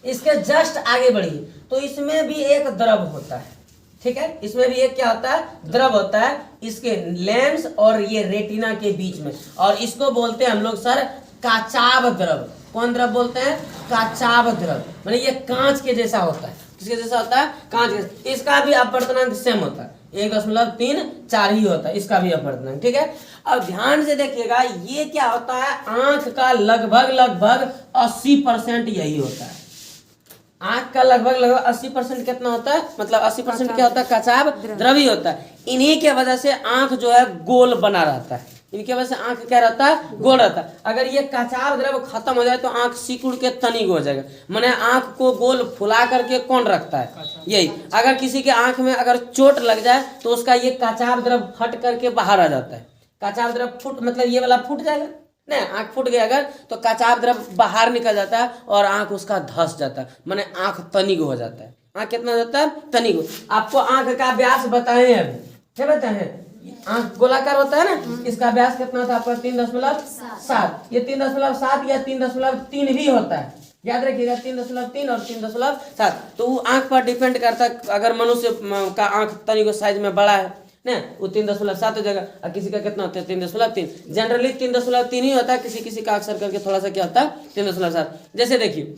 इसके जस्ट आगे बढ़िए, तो इसमें भी एक द्रव होता है, ठीक है, इसमें भी एक क्या होता है द्रव होता है इसके लेंस और ये रेटिना के बीच में, और इसको बोलते हैं हम लोग सर काचाभ द्रव। कौन द्रव बोलते हैं, काचाभ द्रव, माने ये कांच के जैसा होता है। किसके जैसा होता है, कांच के। इसका भी अपवर्तनांक सेम होता है 1.34 ही होता है, इसका भी अपवर्तनांक, ठीक है। अब ध्यान से देखिएगा, ये क्या होता है आंख का लगभग 80% यही होता है। आंख का लगभग 80% कितना होता है, मतलब 80% क्या होता है, काचाभ द्रवी होता है। इन्हीं के वजह से आंख जो है गोल बना रहता है, इनकी वजह से आंख क्या रहता है, गोल रहता है। अगर ये काचाभ द्रव खत्म हो जाए तो आंख सिकुड़ के तनिक हो जाएगा। माने आंख को गोल फुला करके कौन रखता है, यही। अगर किसी के आंख में अगर चोट लग जाए तो उसका ये काचाभ द्रव फट करके बाहर आ जाता है। काचाभ द्रव फुट मतलब ये वाला फूट जाएगा नहीं, आंख फूट गया अगर तो काचाभ द्रव बाहर निकल जाता है और आंख उसका धस जाता है, माने आंख तनिक हो जाता है। आंख कितना हो जाता है, तनिक। आपको आंख का व्यास बताए अभी, क्या बताए हैं, आंख गोलाकार होता है ना, इसका व्यास कितना था आपका 3.7। ये 3.7 या 3.3 भी होता है, याद रखिएगा 3.3 और 3.7। तो वो आंख पर डिपेंड करता है। अगर मनुष्य का आंख तनिक साइज में बड़ा है ना, वो 3.7 हो जाएगा, और किसी का कितना होता है 3.3। जनरली 3.3 ही होता है, किसी का अक्सर करके थोड़ा सा क्या होता है 3.7। जैसे देखिए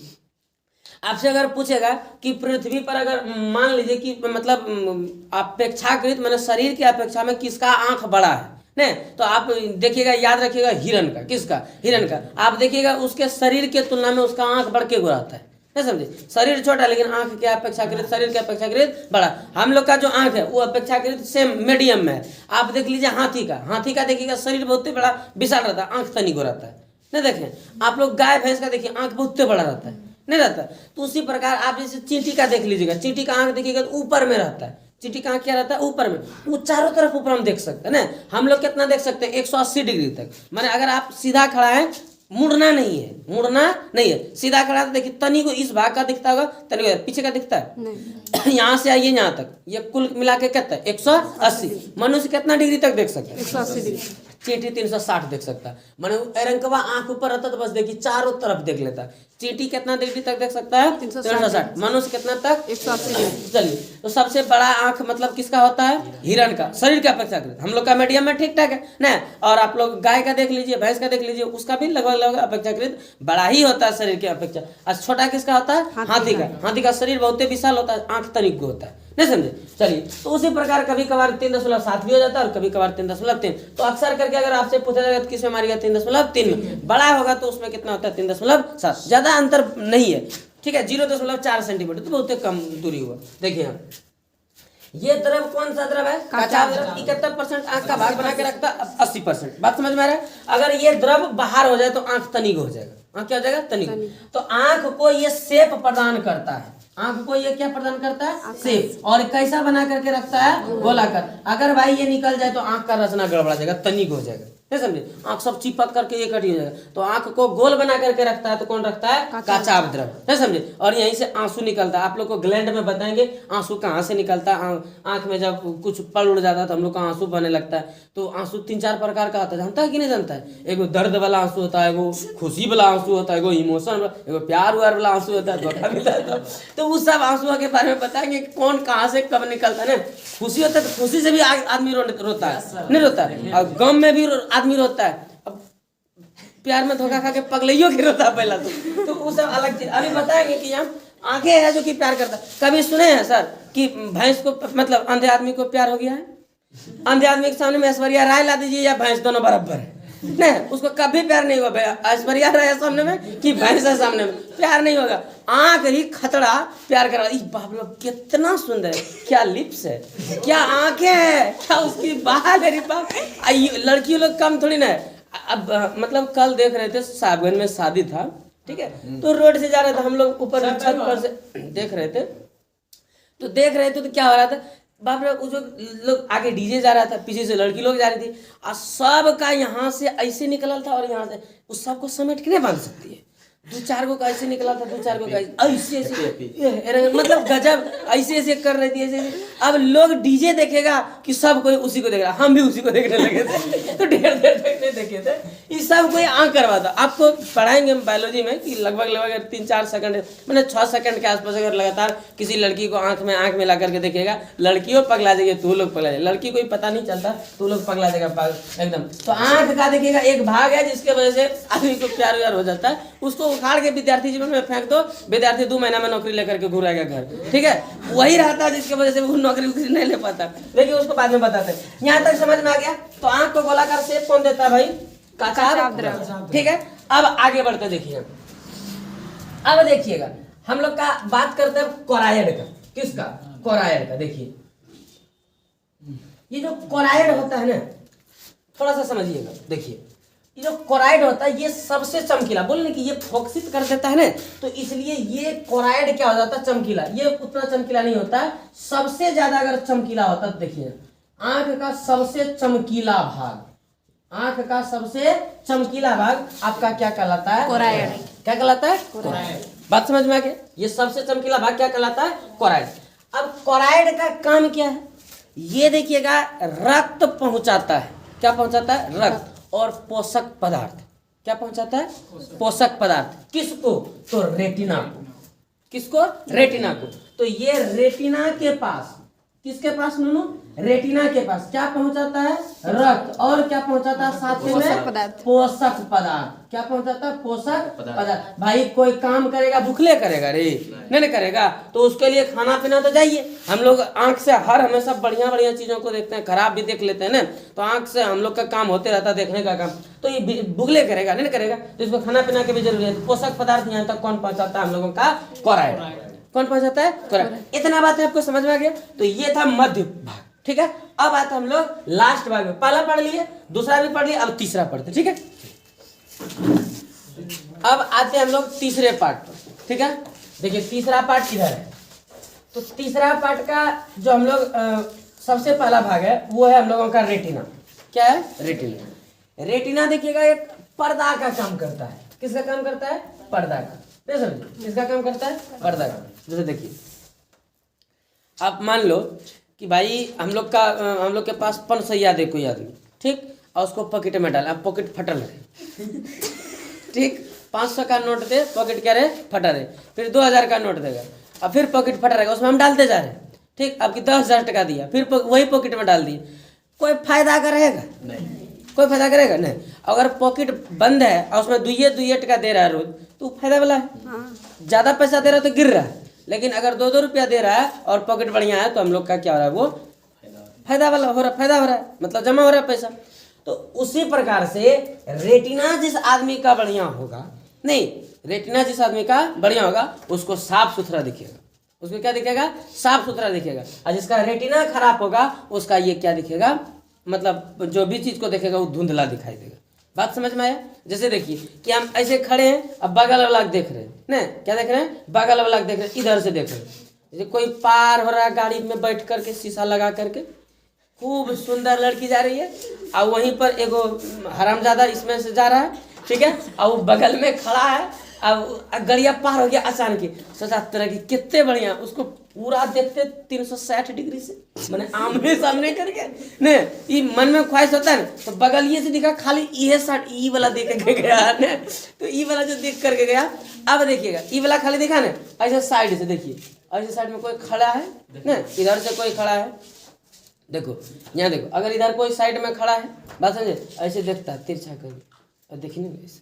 आपसे अगर पूछेगा कि पृथ्वी पर अगर मान लीजिए कि मतलब अपेक्षाकृत मैंने शरीर की अपेक्षा में किसका आंख बड़ा है नहीं, तो आप देखिएगा याद रखिएगा हिरन का। किसका, हिरन का। आप देखिएगा उसके शरीर के तुलना में उसका आंख बढ़ के गुराता है, नहीं समझे। शरीर छोटा लेकिन आंख के अपेक्षाकृत, शरीर के अपेक्षाकृत बड़ा। हम लोग का जो आंख है वो अपेक्षाकृत सेम मीडियम में है। आप देख लीजिए हाथी का देखिएगा शरीर बहुत ही बड़ा विशाल रहता है, आंख तनिक रहता है, नहीं देखें। आप लोग गाय भैंस का देखिए आंख बहुत बड़ा रहता है, नहीं रहता। तो उसी प्रकार आप जैसे चींटी का देख लीजिएगा, चींटी का आंख देखिएगा तो ऊपर में रहता है। चींटी का आंख क्या रहता है, ऊपर में। वो चारों तरफ ऊपर हम देख सकते हैं ना। हम लोग कितना देख सकते हैं 180 डिग्री तक। माने अगर आप सीधा खड़ा है, मुड़ना नहीं है, सीधा खड़ा तो देखिए तनी को इस भाग का दिखता होगा, तनी को पीछे का दिखता है। यहाँ से आइए यहाँ तक, ये कुल मिला के कितना है 180। मनुष्य कितना डिग्री तक देख सकता है,
180 डिग्री।
चींटी 360 देख सकता है। माने एरंकवा आंख ऊपर रहता तो बस देखिए चारों तरफ देख लेता है। चींटी कितना डिग्री तक देख सकता है 360। मनुष्य कितना तक
180 डिग्री।
चलिए, तो सबसे बड़ा आंख मतलब किसका होता है, हिरण का। शरीर के अपेक्षाकृत हम लोग का मीडियम में ठीक ठाक है ना। और आप लोग गाय का देख लीजिए, भैंस का देख लीजिए, उसका भी लगभग अपेक्षाकृत बड़ा ही होता है शरीर के अपेक्षा। और छोटा किसका होता है, हाथी का। हाथी का शरीर बहुत विशाल होता है, आंख तनिक को होता है, नहीं समझे। चलिए, तो उसी प्रकार कभी कभार 3.7 भी हो जाता है और कभी कभार 3.3। तो अक्सर करके अगर आपसे पूछा जाएगा तो किसमें मारिएगा 3.3 में। बड़ा होगा तो उसमें कितना होता है 3.7। ज्यादा अंतर नहीं है, ठीक है। 0.4 सेंटीमीटर तो बहुत कम दूरी हुआ। देखिए आप, ये द्रव कौन सा द्रव है, काचाभ द्रव। 71% आंख का भाग बना के रखता है, 80%। बात समझ में आ रहा है। अगर ये द्रव बाहर हो जाए तो आंख तनिक हो जाएगा। आंख क्या हो जाएगा, तनिक। तो आंख को ये शेप प्रदान करता है, आंख को ये क्या प्रदान करता है, शेप। और कैसा बना करके रखता है, गोलाकार। अगर भाई ये निकल जाए तो आंख का रचना गड़बड़ा जाएगा, तनिक हो जाएगा, नहीं समझे। आंख सब चिपक करके एक हो जाएगा। तो आंख को गोल बना करके रखता है तो कौन रखता है, काचाभ द्रव, नहीं समझे। और यहीं से आंसू निकलता है। आप लोग को ग्लैंड में बताएंगे आंसू कहाँ से निकलता है। आंख में जब कुछ पड़ उड़ जाता है तो हम लोग का आंसू बने लगता है। तो आंसू 3-4 प्रकार का होता है, जानता है कि नहीं जानता है। एगो दर्द वाला आंसू होता है, एगो खुशी वाला आंसू होता है, एगो इमोशन, एगो प्यार व्यार वाला आंसू होता है। तो उस सब आंसुओं के बारे में बताएंगे कौन कहाँ से कब निकलता है ना। खुशी होता है तो खुशी से भी आदमी रोता है, नहीं रोता है। और गम में भी आदमी रोता है। अब प्यार में धोखा खा के पगलैयो के रोता है पहला तो वो सब अलग चीज। अभी बताएंगे कि हम आंखें है जो कि प्यार करता है। कभी सुने हैं सर कि भैंस को मतलब अंधे आदमी को प्यार हो गया है। अंधे आदमी के सामने में ऐश्वर्या राय ला दीजिए या भैंस, दोनों बराबर है, नहीं उसको कभी प्यार नहीं होगा। ऐश्वर्या राय सामने में कि भैंस है सामने में, प्यार नहीं होगा। आंख ही खतरा प्यार करा। बाप रे कितना सुंदर है, क्या लिप्स है, क्या आंखें है, क्या उसकी बाल है। बाप, लड़कियों लोग कम थोड़ी ना है। अब मतलब कल देख रहे थे साहबगंज में शादी था, ठीक है। तो रोड से जा रहे थे हम लोग, ऊपर छत पर से देख रहे थे तो क्या हो रहा था। बाप रे, वो जो लोग आगे डीजे जा रहा था, पीछे से लड़की लोग जा रही थी, और सब का यहाँ से ऐसे निकला था और यहाँ से उस सबको समेट के नहीं बांध सकती है। 2-4 गो का ऐसे निकला था, 2-4 गो का ऐसे ऐसे, मतलब गजब ऐसे ऐसे कर रही थी, ऐसे ऐसे। अब लोग डीजे देखेगा कि सब कोई उसी को देख रहा, हम भी उसी को देखने लगे थे। तो ढेर देखने देखे थे, ये सब कोई आँख करवाता। आपको पढ़ाएंगे बायोलॉजी में कि लगभग 3-4 सेकंड, मतलब 6 सेकंड के आसपास अगर लगातार किसी लड़की को आँख में मिला करके देखेगा, लड़कियों पगला जाएगी, तू लोग पगला जाएगा। लड़की कोई पता नहीं चलता, तू लोग पगला जाएगा एकदम। तो आँख का देखिएगा एक भाग है जिसके वजह से आदमी को प्यार व्यार हो जाता है, उसको उखाड़ के विद्यार्थी जीवन में फेंक दो, विद्यार्थी 2 महीना में नौकरी लेकर के घूर आएगा घर, ठीक है। वही रहता है जिसकी वजह से वो नौकरी नहीं ले पाता। देखिए उसको बाद में बताते हैं। यहाँ तक समझ में आ गया। तो आंख को गोलाकार शेप कौन देता है भाई? काचाब, ठीक है। अब आगे बढ़ते देखिए, अब देखिएगा हम लोग का बात करते हैं कोराइड का। किसका? कोराइड का। देखिए ये जो कोराइड होता है ना, थोड़ा सा समझिएगा। देखिए ये जो कोराइड होता है ये सबसे चमकीला, बोले ना कि ये फोकसित कर देता है ना, तो इसलिए ये कोराइड क्या हो जाता है? चमकीला। ये उतना चमकीला नहीं होता है। सबसे ज्यादा अगर चमकीला होता है तो देखिए आंख का सबसे चमकीला भाग, आंख का सबसे चमकीला भाग आपका क्या कहलाता है? कोराइड। क्या कहलाता है? कोराइड। बात समझ में आ गया? ये सबसे चमकीला भाग क्या कहलाता है? कोराइड। अब कोराइड का काम क्या है? ये देखिएगा रक्त पहुंचाता है। क्या पहुंचाता है? रक्त और पोषक पदार्थ। क्या पहुंचाता है? पोषक पदार्थ। किसको? तो रेटिना को। किसको? रेटिना को। तो ये रेटिना के पास, किसके पास नुनू? रेटिना के पास क्या पहुंचाता है? रक्त। और क्या पहुंचाता है साथ में? पोषक पदार्थ। क्या पहुंचाता है? पोषक पदार्थ। भाई कोई काम करेगा भूखले करेगा रे? नहीं करेगा। तो उसके लिए खाना पीना तो चाहिए। हम लोग आंख से हर हमेशा बढ़िया बढ़िया चीजों को देखते हैं, खराब भी देख लेते हैं ना, तो आंख से हम लोग का काम होते रहता है देखने का काम। तो ये भूखले करेगा? नहीं करेगा। तो इसको खाना पीना की भी जरूरी है। पोषक पदार्थ यहाँ तक कौन पहुंचाता है? हम लोगों का कोराइड। कौन पहुंचाता है? कोराइड। इतना बात है आपको समझ में आ गया? तो ये था मध्य भाग, ठीक है। अब आते हम लोग लास्ट भाग में। पहला पढ़ लिए, दूसरा भी पढ़ लिया, अब तीसरा पढ़ते, ठीक है। अब आते हम लोग तीसरे पार्ट पर, ठीक है। देखिए तीसरा पार्ट इधर है। तो तीसरा पार्ट का जो हम लोग सबसे पहला भाग है वो है हम लोगों का रेटिना। क्या है? रेटिना। रेटिना देखिएगा एक पर्दा का काम करता है। किसका काम करता है? पर्दा का। समझिए किसका काम करता है? पर्दा का। जैसे देखिए आप मान लो कि भाई हम लोग के पास 500 याद है कोई आदमी, ठीक, और उसको पॉकेट में डाला, अब पॉकेट फटल है, ठीक। 500 का नोट दे, पॉकेट क्या रहे? फटा रहे। फिर 2000 का नोट देगा, अब फिर पॉकेट फटा रहेगा, उसमें हम डालते जा रहे हैं, ठीक। आपकी 10,000 टका दिया, फिर वही पॉकेट में डाल दिए, कोई फायदा करेगा? नहीं। कोई फायदा करेगा? नहीं। अगर पॉकेट बंद है और उसमें 2 टका दे रहा है रोज, तो फायदा वाला है। ज्यादा पैसा दे रहा है तो गिर रहा है। लेकिन अगर 2 रुपया दे रहा है और पॉकेट बढ़िया है, तो हम लोग का क्या हो रहा है? वो फायदा वाला हो रहा है, फायदा हो रहा है, मतलब जमा हो रहा है पैसा। तो उसी प्रकार से रेटिना जिस आदमी का बढ़िया होगा, नहीं, रेटिना जिस आदमी का बढ़िया होगा उसको साफ सुथरा दिखेगा। उसको क्या दिखेगा? साफ सुथरा दिखेगा। और जिसका रेटिना खराब होगा उसका ये क्या दिखेगा? मतलब जो भी चीज को देखेगा वो धुंधला दिखाई देगा। बात समझ में आया? जैसे देखिए कि हम ऐसे खड़े हैं, अब बगल वाला देख रहे हैं ना, क्या देख रहे हैं? बगल वाला देख रहे हैं, इधर से देख रहे हैं। जैसे कोई पार हो रहा है गाड़ी में बैठ करके, शीशा लगा करके, खूब सुंदर लड़की जा रही है, और वहीं पर एगो हरामजादा इसमें से जा रहा है, ठीक है, और वो बगल में खड़ा है। अब गड़िया पार हो गया अचानक, सोचा तरह की कितने बढ़िया, उसको पूरा देखते 360 डिग्री से, मैंने आमने सामने करके ने, ये मन में ख्वाहिश होता है ना, तो बगल ये से दिखा, खाली ये साइड ई वाला देख के गया ने, तो ई वाला जो देख करके गया। अब देखिएगा ई वाला खाली दिखा ना, ऐसे साइड से देखिए, ऐसे साइड में कोई खड़ा है ना, इधर से कोई खड़ा है, देखो यहाँ देखो, अगर इधर कोई साइड में खड़ा है, बात समझे, ऐसे देखता है तिरछा करके, और देखिए ना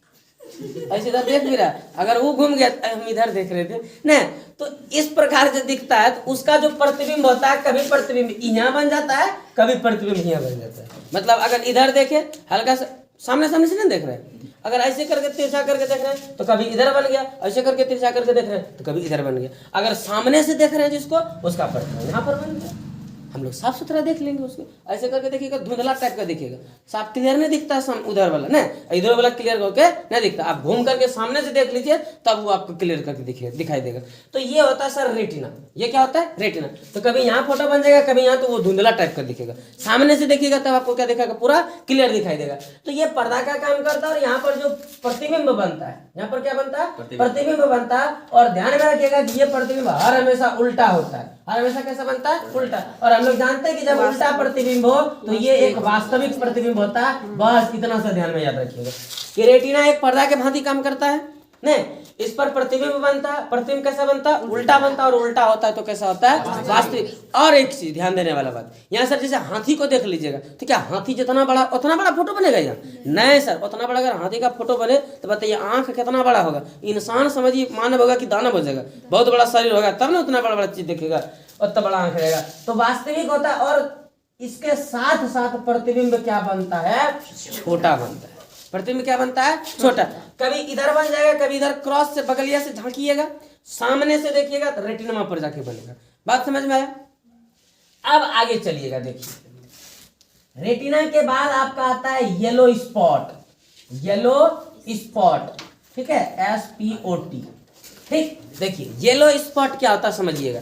ऐसे इधर देख भी रहा है, अगर वो घूम गया, हम इधर देख रहे थे ना, तो इस प्रकार से दिखता है। तो उसका जो प्रतिबिंब होता है, कभी प्रतिबिंब यहाँ बन जाता है, कभी प्रतिबिंब यहाँ बन जाता है। मतलब अगर इधर देखे, हल्का सा सामने सामने से नहीं देख रहे हैं, अगर ऐसे करके तिरछा करके देख रहे हैं तो कभी इधर बन गया, ऐसे करके तिरछा करके देख रहे हैं तो कभी इधर बन गया। अगर सामने से देख रहे हैं जिसको, उसका प्रतिबिंब यहाँ पर बन गया। हम लोग साफ सुथरा देख लेंगे उसको। ऐसे करके देखिएगा धुंधला टाइप का दिखेगा, साफ क्लियर नहीं दिखता है उधर वाला ना, इधर वाला क्लियर होके नहीं दिखता। आप घूम करके सामने से देख लीजिए तब वो आपको क्लियर करके दिखाई देगा। तो ये होता है सर रेटिना। ये क्या होता है? रेटिना। तो कभी यहाँ फोटो बन जाएगा, कभी यहाँ, तो वो धुंधला टाइप का दिखेगा। सामने से देखिएगा तब आपको क्या दिखेगा? पूरा क्लियर दिखाई देगा। तो ये पर्दा का काम करता है। और यहाँ पर जो प्रतिबिंब बनता है, यहाँ पर क्या बनता है? प्रतिबिंब बनता है। और ध्यान में रखिएगा कि ये प्रतिबिंब हर हमेशा उल्टा होता है। हर हमेशा कैसा बनता है? उल्टा। और हम लोग जानते हैं कि जब उल्टा प्रतिबिंब हो तो ये एक वास्तविक प्रतिबिंब होता है। बस इतना सा ध्यान में याद रखिएगा कि रेटिना एक पर्दा के भांति काम करता है नहीं, इस पर प्रतिबिंब बनता है। प्रतिबिंब कैसा बनता है? उल्टा बनता है। और उल्टा होता है तो कैसा होता है? वास्तविक। और एक चीज ध्यान देने वाला बात, यहाँ सर जैसे हाथी को देख लीजिएगा, तो क्या हाथी जितना बड़ा उतना बड़ा फोटो बनेगा यहाँ? नहीं सर, उतना बड़ा अगर हाथी का फोटो बने तो बताइए आंख कितना बड़ा होगा? इंसान समझिए मानव होगा कि दानव हो जाएगा, बहुत बड़ा शरीर होगा तब ना उतना बड़ा बड़ा चीज देखेगा, उतना बड़ा आंख रहेगा। तो वास्तविक होता है। और इसके साथ साथ प्रतिबिंब क्या बनता है? छोटा बनता है। प्रतिबिंब क्या बनता है? छोटा। कभी इधर बन जाएगा, कभी इधर क्रॉस से बगलिया से झांकिएगा, सामने से देखिएगा तो रेटिना पर जाके बनेगा। बात समझ में आया? अब आगे चलिएगा, देखिए रेटिना के बाद आपका आता है येलो स्पॉट। येलो स्पॉट, ठीक है, SPOT। ठीक, देखिए येलो स्पॉट क्या होता है समझिएगा।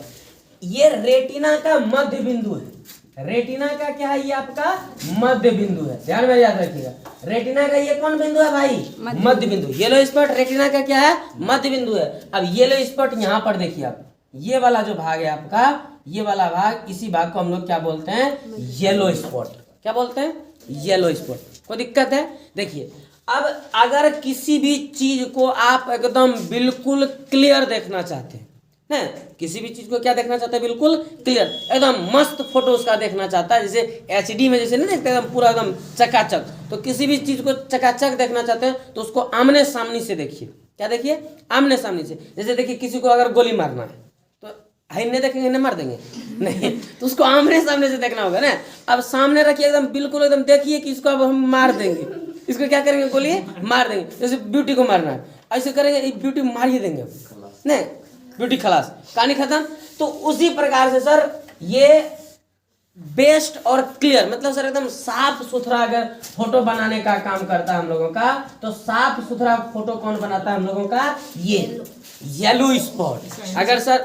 ये रेटिना का मध्य बिंदु है। रेटिना का क्या है? ये आपका मध्य बिंदु है। ध्यान में याद रखिएगा, रेटिना का ये कौन बिंदु है भाई? मध्य बिंदु। येलो स्पॉट रेटिना का क्या है? मध्य बिंदु है। अब येलो स्पॉट यहाँ पर देखिए आप, ये वाला जो भाग है आपका, ये वाला भाग, इसी भाग को हम लोग क्या बोलते हैं? Yellow spot. क्या बोलते हैं? Yellow spot. कोई दिक्कत है? देखिए अब अगर किसी भी चीज को आप एकदम बिल्कुल क्लियर देखना चाहते हैं ना, किसी भी चीज को क्या देखना चाहता है? बिल्कुल क्लियर, एकदम मस्त फोटो उसका देखना चाहता है, जैसे HD में जैसे नहीं देखते एकदम पूरा एकदम चकाचक। तो किसी भी चीज को चकाचक देखना चाहते हैं तो उसको आमने सामने से देखिए। क्या देखिए? आमने सामने से। जैसे देखिए किसी को अगर गोली मारना है तो नहीं देखेंगे, नहीं मार देंगे नहीं, तो उसको आमने सामने से देखना होगा ना। अब सामने रखिए एकदम बिल्कुल एकदम देखिए कि इसको अब हम मार देंगे, इसको क्या करेंगे? गोली मार देंगे। जैसे ब्यूटी को मारना है, ऐसे करेंगे, ब्यूटी मार ही देंगे नहीं, ब्यूटी खलास, कहानी खत्म। तो उसी प्रकार से सर ये बेस्ट और क्लियर, मतलब सर एकदम साफ सुथरा अगर फोटो बनाने का काम करता है हम लोगों का, तो साफ सुथरा फोटो कौन बनाता है हम लोगों का? ये येलो स्पॉट। अगर सर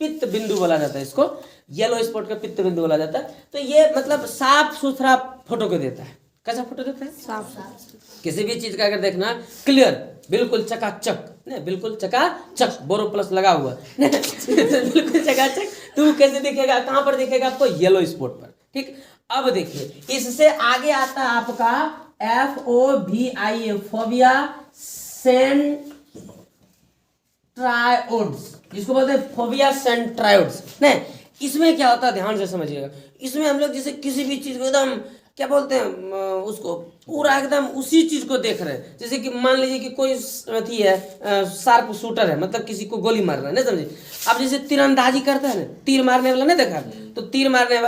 पित्त बिंदु बोला जाता है इसको, येलो स्पॉट का पित्त बिंदु बोला जाता है। तो ये मतलब साफ सुथरा फोटो को देता है। कैसा फोटो देता है? साफ। किसी भी चीज का अगर देखना क्लियर, बिल्कुल चकाचक, नहीं बिल्कुल चकाचक, बोरो प्लस लगा हुआ बिल्कुल चकाचक, तो कैसे दिखेगा? कहां पर दिखेगा आपको? येलो स्पॉट पर। ठीक, अब देखिए इससे आगे आता है आपका FOVIA, फोबिया सेंट्रायोड्स, जिसको बोलते हैं फोबिया सेंट्रायोड्स। नहीं, इसमें क्या होता है ध्यान से समझिएगा। इसमें हम लोग जैसे किसी भी चीज को एकदम क्या बोलते हैं, उसको पूरा एकदम उसी चीज को देख रहे हैं। जैसे कि मान लीजिए कि कोई अथी है, शार्प शूटर है, मतलब किसी को गोली मार रहा है, नहीं समझे? अब जैसे तीरंदाजी करता है ना, तीर मारने वाला नहीं देखा? तो तीर मारने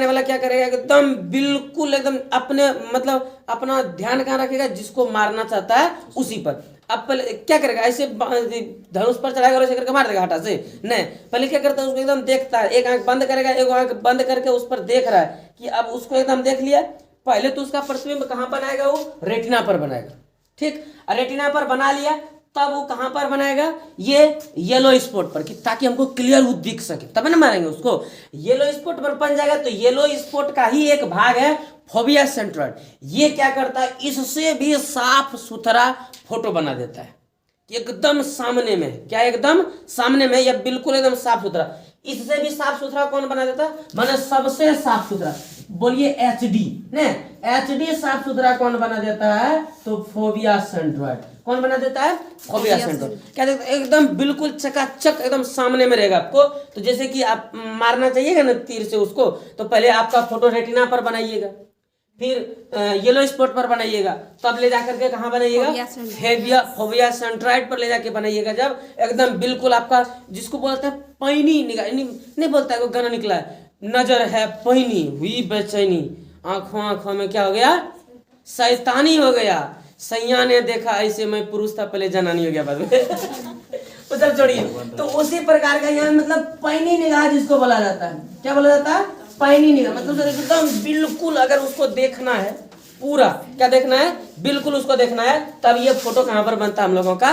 वाला क्या करेगा? एकदम बिल्कुल एकदम अपने मतलब अपना ध्यान कहाँ रखेगा? जिसको मारना चाहता है उसी पर। अब पहले क्या करेगा? ऐसे धनुष पर चढ़ाएगा और ऐसे करके मार देगा हटा से? नहीं, पहले क्या करता है? उसको एकदम देखता है, एक आंख बंद करेगा, एक आंख बंद करके उस पर देख रहा है कि अब उसको एकदम देख लिया। पहले तो उसका प्रतिबिंब कहाँ बनाएगा? वो रेटिना पर बनाएगा। ठीक, रेटिना पर बना लिया, तब वो कहां पर बनाएगा? ये येलो स्पॉट पर, कि ताकि हमको क्लियर वो दिख सके, तब ना मारेंगे उसको। येलो स्पॉट पर बन जाएगा। तो येलो स्पॉट का ही एक भाग है फोबिया सेंट्रॉइड। ये क्या करता है? इससे भी साफ सुथरा फोटो बना देता है, एकदम सामने में। क्या एकदम सामने में? या बिल्कुल एकदम साफ सुथरा। इससे भी साफ सुथरा कौन बना देता है? माने सबसे साफ सुथरा, बोलिए HD ने, HD साफ सुथरा कौन बना देता है? तो फोबिया सेंट्रॉइड। कौन बना देता है? Phobia centroid. क्या देता है? एकदम बिल्कुल चकाचक एकदम सामने में रहेगा आपको। तो जैसे कि आप मारना चाहिएगा ना तीर से उसको, तो पहले आपका फोटो रेटिना पर बनाइएगा, फिर येलो स्पॉट पर बनाइएगा, तब ले जाकर के कहाँ बनाइएगा? फोबिया सेंट्रॉइड पर ले जाके बनाइएगा। जब एकदम बिल्कुल आपका, जिसको बोलते हैं पैनी निगाह, नहीं बोलता है, वो गाना निकला है, नजर है पैनी हुई बेचैनी, आंखों में क्या हो गया? शैतानी हो गया, सैया ने देखा ऐसे, मैं पुरुष था पहले जनानी हो गया बाद में वो सब छोड़िए। तो उसी प्रकार का यहाँ मतलब पैनी निगाह जिसको बोला जाता है, क्या बोला जाता है? पैनी निगाह। मतलब सर एकदम बिल्कुल अगर उसको देखना है पूरा, क्या देखना है? बिल्कुल उसको देखना है, तब ये फोटो कहाँ पर बनता है हम लोगों का?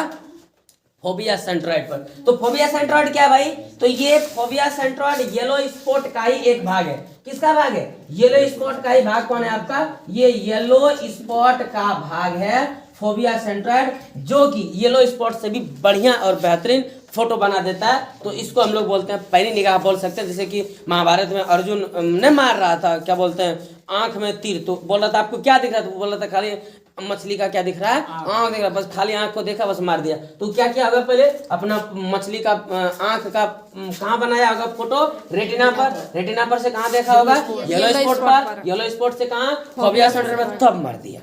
फोबिया सेंट्रॉइड पर। तो फोबिया सेंट्रॉइड क्या है भाई? तो ये फोबिया सेंट्रॉइड येलो स्पॉट का ही एक भाग है। किसका भाग है? येलो स्पॉट का ही भाग। कौन है आपका? ये येलो स्पॉट का भाग है फोबिया सेंट्रॉइड, जो कि येलो स्पॉट से भी बढ़िया और बेहतरीन फोटो बना देता है। तो इसको हम लोग बोलते हैं पैनी निगाह बोल सकते हैं। जैसे कि महाभारत में अर्जुन ने मार रहा था, क्या बोलते हैं, आंख में तीर, तो बोल रहा था आपको क्या दिख रहा था? वो बोल रहा था खाली मछली का क्या दिख रहा है? आंख दिख रहा है, बस खाली आंख को देखा, बस मार दिया। तो क्या किया होगा? पहले अपना मछली का आंख का कहाँ बनाया होगा फोटो? रेटिना पर। रेटिना पर से कहाँ देखा होगा? येलो स्पॉट पर। येलो स्पॉट से कहाँ? फोबिया सेंट्रॉइड पर, तब मार दिया।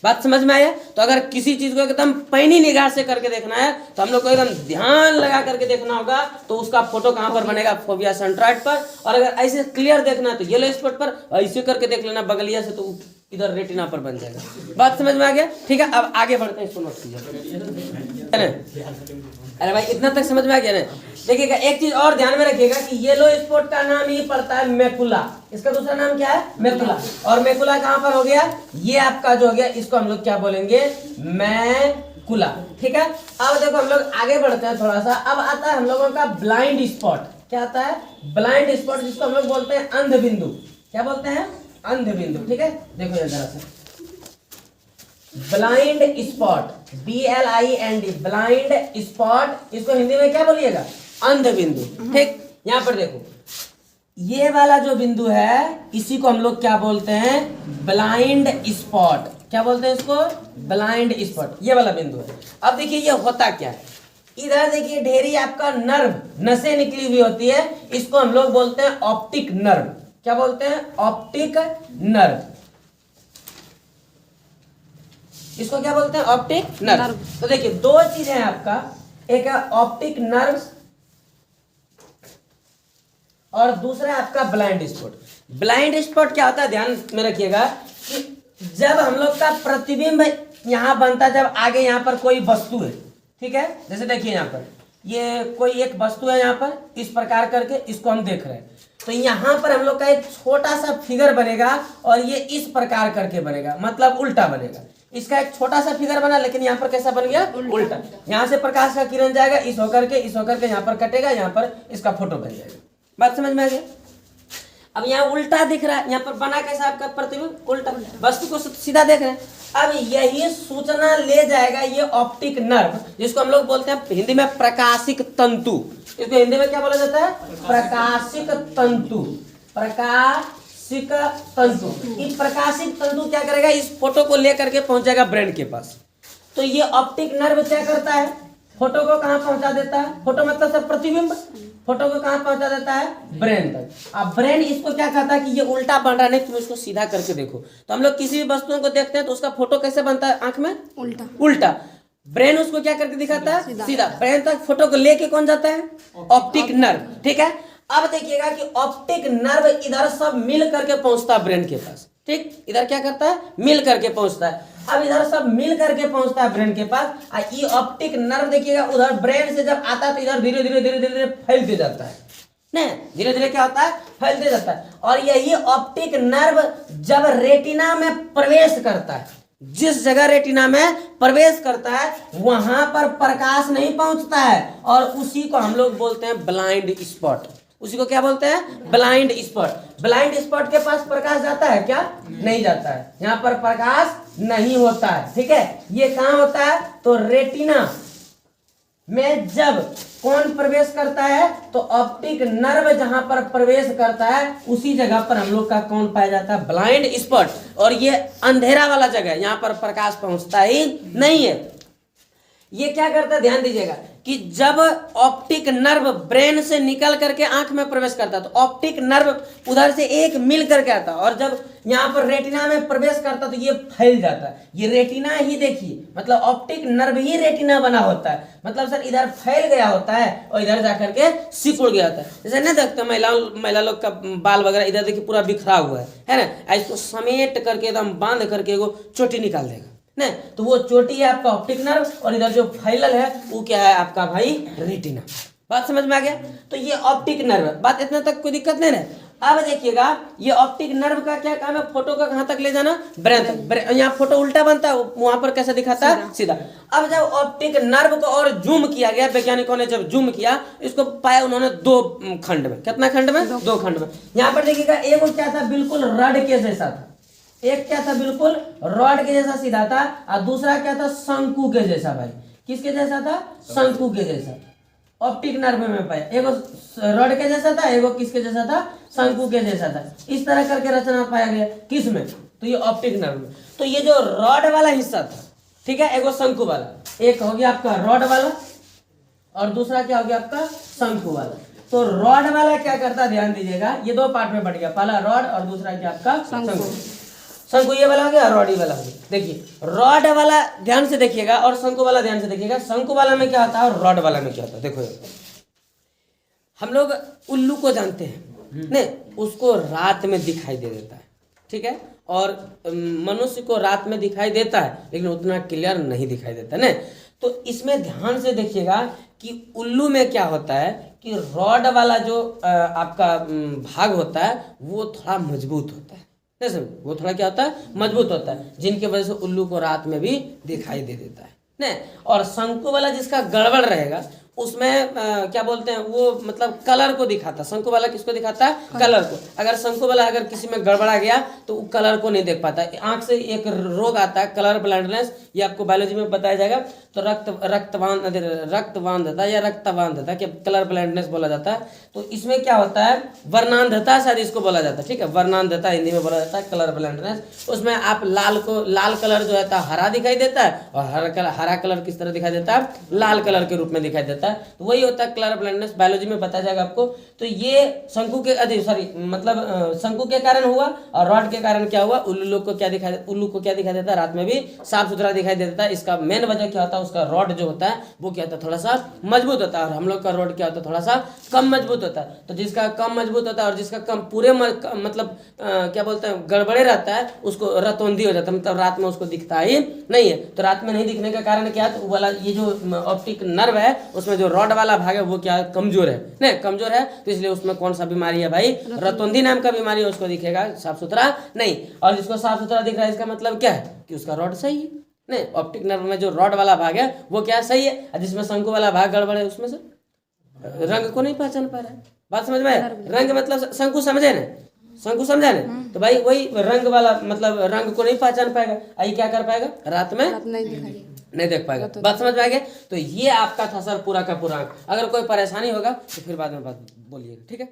बात समझ में आया? तो अगर किसी चीज को एकदम पैनी निगाह से करके देखना है तो हम लोग को एकदम ध्यान लगा करके देखना होगा, तो उसका फोटो कहाँ पर बनेगा? फोबिया सेंट्रॉइड पर। और अगर ऐसे क्लियर देखना है तो येलो स्पॉट पर, ऐसे करके देख लेना बगलिया से, तो इधर रेटिना पर बन जाएगा। बात समझ में आ गया? ठीक है, अब आगे बढ़ते हैं, इसको नोट कीजिए। अरे भाई इतना तक समझ में आ गया ना? देखिएगा एक चीज और ध्यान में रखिएगा कि येलो स्पॉट का नाम ही पड़ता है मैकुला। इसका दूसरा नाम क्या है? मैकुला। और मैकुला कहाँ पर हो गया? ये आपका जो हो गया, इसको हम लोग क्या बोलेंगे? मैकुला। ठीक है, अब देखो हम लोग आगे बढ़ते हैं थोड़ा सा। अब आता है हम लोगों का ब्लाइंड स्पॉट। क्या आता है? ब्लाइंड स्पॉट, जिसको हम लोग बोलते हैं अंध बिंदु। क्या बोलते हैं? अंध बिंदु। ठीक है, देखो ये जरा सा blind spot, BLIND, blind spot, इसको हिंदी में क्या बोलिएगा? अंध बिंदु। ठीक, यहां पर देखो ये वाला जो बिंदु है, इसी को हम लोग क्या बोलते हैं? Blind spot. क्या बोलते हैं इसको? Blind spot. ये वाला बिंदु है। अब देखिए ये होता क्या है, इधर देखिए ढेरी आपका नर्व, नसें निकली हुई होती है, इसको हम लोग बोलते हैं ऑप्टिक नर्व। क्या बोलते हैं? Optic nerve. इसको क्या बोलते हैं? Optic nerve. तो देखिए दो चीज है आपका, एक है ऑप्टिक नर्व और दूसरा है आपका ब्लाइंड स्पॉट। ब्लाइंड स्पॉट क्या होता है? ध्यान में रखिएगा कि जब हम लोग का प्रतिबिंब यहां बनता है, जब आगे यहां पर कोई वस्तु है, ठीक है, जैसे देखिए यहां पर ये कोई एक वस्तु है, यहां पर इस प्रकार करके इसको हम देख रहे हैं, तो यहां पर हम लोग का एक छोटा सा फिगर बनेगा और ये इस प्रकार करके बनेगा, मतलब उल्टा बनेगा। इसका एक छोटा सा फिगर बना, लेकिन यहाँ पर कैसा बन गया? उल्टा। यहाँ से प्रकाश का किरण जाएगा, इस होकर के यहाँ पर कटेगा, यहाँ पर इसका फोटो बन जाएगा। बात समझ में आ गया? अब यहाँ उल्टा दिख रहा है, यहाँ पर बना कैसा आपका प्रतिबिंब? उल्टा। वस्तु को सीधा देख रहे हैं। अब यही सूचना ले जाएगा ये ऑप्टिक नर्व, जिसको हम लोग बोलते हैं हिंदी में प्रकाशिक तंतु। इसको हिंदी में क्या बोला जाता है? प्रकाशिक तंतु। प्रकाशिक तंतु। इस प्रकाशिक तंतु क्या करेगा? इस फोटो को लेकर के पहुंचेगा ब्रेन के पास। तो ये ऑप्टिक नर्व क्या करता है? फोटो को कहाँ पहुंचा देता है? फोटो मतलब सब प्रतिबिंब, फोटो को कहाँ पहुंचा देता है? ब्रेन तक। अब ब्रेन इसको क्या कहता है कि ये उल्टा बन रहा है, तुम इसको सीधा करके देखो। तो हम लोग किसी भी वस्तुओं को देखते हैं तो उसका फोटो कैसे बनता है? आंख में उल्टा। उल्टा। ब्रेन उसको क्या करके दिखाता है? सीधा। ब्रेन तक फोटो को लेके कौन जाता है? Optic nerve. ठीक है, अब देखिएगा कि ऑप्टिक नर्व इधर सब मिल करके पहुंचता है ब्रेन के पास। ठीक, इधर क्या करता है? मिल करके पहुंचता है। अब इधर सब मिल करके पहुंचता है ब्रेन के पास। ये ऑप्टिक नर्व देखिएगा उधर ब्रेन से जब आता है तो इधर धीरे धीरे धीरे धीरे फैलते जाता है, नहीं धीरे धीरे क्या होता है? फैलते जाता है। और यही ऑप्टिक नर्व जब रेटिना में प्रवेश करता है, जिस जगह रेटिना में प्रवेश करता है वहां पर प्रकाश नहीं पहुंचता है, और उसी को हम लोग बोलते हैं ब्लाइंड स्पॉट। उसी को क्या बोलते हैं? Blind spot. ब्लाइंड स्पॉट के पास प्रकाश जाता है क्या? नहीं जाता है, यहाँ पर प्रकाश नहीं होता है। ठीक है, ये कहाँ होता है? तो रेटिना में जब कौन प्रवेश करता है तो ऑप्टिक नर्व जहां पर प्रवेश करता है उसी जगह पर हम लोग का कौन पाया जाता है? Blind spot. और ये अंधेरा वाला जगह है, यहाँ पर प्रकाश पहुंचता ही नहीं है। ये क्या करता है? ध्यान दीजिएगा कि जब ऑप्टिक नर्व ब्रेन से निकल करके आंख में प्रवेश करता है तो ऑप्टिक नर्व उधर से एक मिल करके आता है, और जब यहाँ पर रेटिना में प्रवेश करता है तो ये फैल जाता है। ये रेटिना ही देखिए, मतलब ऑप्टिक नर्व ही रेटिना बना होता है, मतलब सर इधर फैल गया होता है और इधर जाकर के सिकुड़ गया होता है। जैसे नहीं देखते महिला लोग का बाल वगैरह इधर देखिए पूरा बिखरा हुआ है ना, इसको समेट करके एकदम बांध करके एगो चोटी निकाल देगा, नहीं, तो वो चोटी है आपका ऑप्टिक नर्व और इधर जो फाइलल है वो क्या है आपका भाई रेटिना। बात समझ में आ गया? तो ये ऑप्टिक नर्व, बात इतना तक कोई दिक्कत नहीं है। अब देखिएगा ये ऑप्टिक नर्व का क्या काम है, फोटो का कहां तक ले जाना, ब्रेन तक। यहाँ फोटो उल्टा बनता है, वहां पर कैसे दिखाता है, सीधा। अब जब ऑप्टिक नर्व को और जूम किया गया, वैज्ञानिकों ने जब जूम किया, इसको पाया उन्होंने दो खंड में। कितना खंड में? दो खंड में। यहाँ पर देखिएगा एक क्या था, बिल्कुल रड के जैसा था, एक क्या था, बिल्कुल रॉड के जैसा सीधा था, और दूसरा क्या था, शंकु के जैसा। भाई किसके जैसा था? शंकु के जैसा। ऑप्टिक नर्व में पाया, एगो रॉड के जैसा था, एगो किसके जैसा था, शंकु के जैसा था। इस तरह करके रचना पाया गया किस में, तो ये ऑप्टिक नर्व में। तो ये जो रॉड वाला हिस्सा था, ठीक है, एगो शंकु वाला, एक हो गया आपका रॉड वाला और दूसरा क्या हो गया आपका शंकु वाला। तो रॉड वाला क्या करता, ध्यान दीजिएगा, ये दो पार्ट में बढ़ गया, पहला रॉड और दूसरा क्या आपका शंकु। शंकु ये वाला हो गया, रॉड ये वाला हो गया। देखिए रॉड वाला ध्यान से देखिएगा और शंकु वाला ध्यान से देखिएगा। शंकु वाला में क्या होता है और रॉड वाला में क्या होता है। देखो हम लोग उल्लू को जानते हैं, नहीं, उसको रात में दिखाई दे देता है, ठीक है, और मनुष्य को रात में दिखाई देता है लेकिन उतना क्लियर नहीं दिखाई देता, नहीं। तो इसमें ध्यान से देखिएगा कि उल्लू में क्या होता है कि रॉड वाला जो आपका भाग होता है वो थोड़ा मजबूत होता है, वो थोड़ा क्या होता है, मजबूत होता है, जिनकी वजह से उल्लू को रात में भी दिखाई दे देता है, नहीं। और शंकु वाला जिसका गड़बड़ रहेगा उसमें क्या बोलते हैं वो, मतलब कलर को दिखाता है। शंकु वाला किसको दिखाता है, कलर को। अगर शंकु वाला अगर किसी में गड़बड़ा गया तो वो कलर को नहीं देख पाता। आंख से एक रोग आता है कलर ब्लाइंडनेस, ये आपको बायोलॉजी में बताया जाएगा। तो रक्तवांधता या रक्तवांधता के कलर ब्लाइंडनेस बोला जाता है। तो इसमें क्या होता है, वर्णांधता शायद इसको बोला जाता है, ठीक है, वर्णांधता हिंदी में बोला जाता है, कलर ब्लाइंडनेस। उसमें आप लाल कलर जो है हरा दिखाई देता है और हरा कलर किस तरह दिखाई देता है, लाल कलर के रूप में दिखाई देता है। तो वही होता है कलर ब्लाइंडनेस, बायोलॉजी में बताया जाएगा आपको। तो ये शंकु के मतलब शंकु के कारण हुआ और रॉड के कारण क्या हुआ, उल्लू को क्या दिखाई देता है, रात में भी साफ सुथरा दिखाई देता है। इसका मेन वजह क्या होता है, उसका रॉड जो होता है वो क्या होता है, थोड़ा सा मजबूत होता है, और हम लोग का रॉड क्या होता है, थोड़ा सा कम मजबूत होता है। तो जिसका कम मजबूत होता है और जिसका कम पूरे मतलब क्या बोलते हैं गड़बड़े रहता है, उसको रतौंधी हो जाता है, मतलब रात में उसको दिखता ही नहीं है। तो रात में नहीं दिखने का कारण क्या है, तो वाला ये जो ऑप्टिक नर्व है उसमें जो रॉड वाला भाग है वो क्या है, कमजोर है, नहीं, कमजोर है। तो इसलिए उसमें कौन सा बीमारी है भाई, रतौंधी नाम का बीमारी है, उसको दिखेगा साफ सुथरा नहीं। और जिसको साफ सुथरा दिख रहा है इसका मतलब क्या है कि उसका रॉड सही है, नहीं। ऑप्टिक नर्व में जो रॉड वाला भाग है वो क्या सही है, और जिसमें शंकु वाला भाग गड़बड़ है उसमें से रंग को नहीं पहचान पा रहा है। बात समझ में आया? रंग मतलब शंकु समझे ना, शंकु समझा ना, तो भाई वही रंग वाला मतलब रंग को नहीं पहचान पाएगा, आई क्या कर पाएगा, रात में नहीं देख पाएगा। बात समझ में आ गया? तो ये आपका था सर पूरा का पूरा। अगर कोई परेशानी होगा तो फिर बाद में बात बोलिएगा, ठीक है।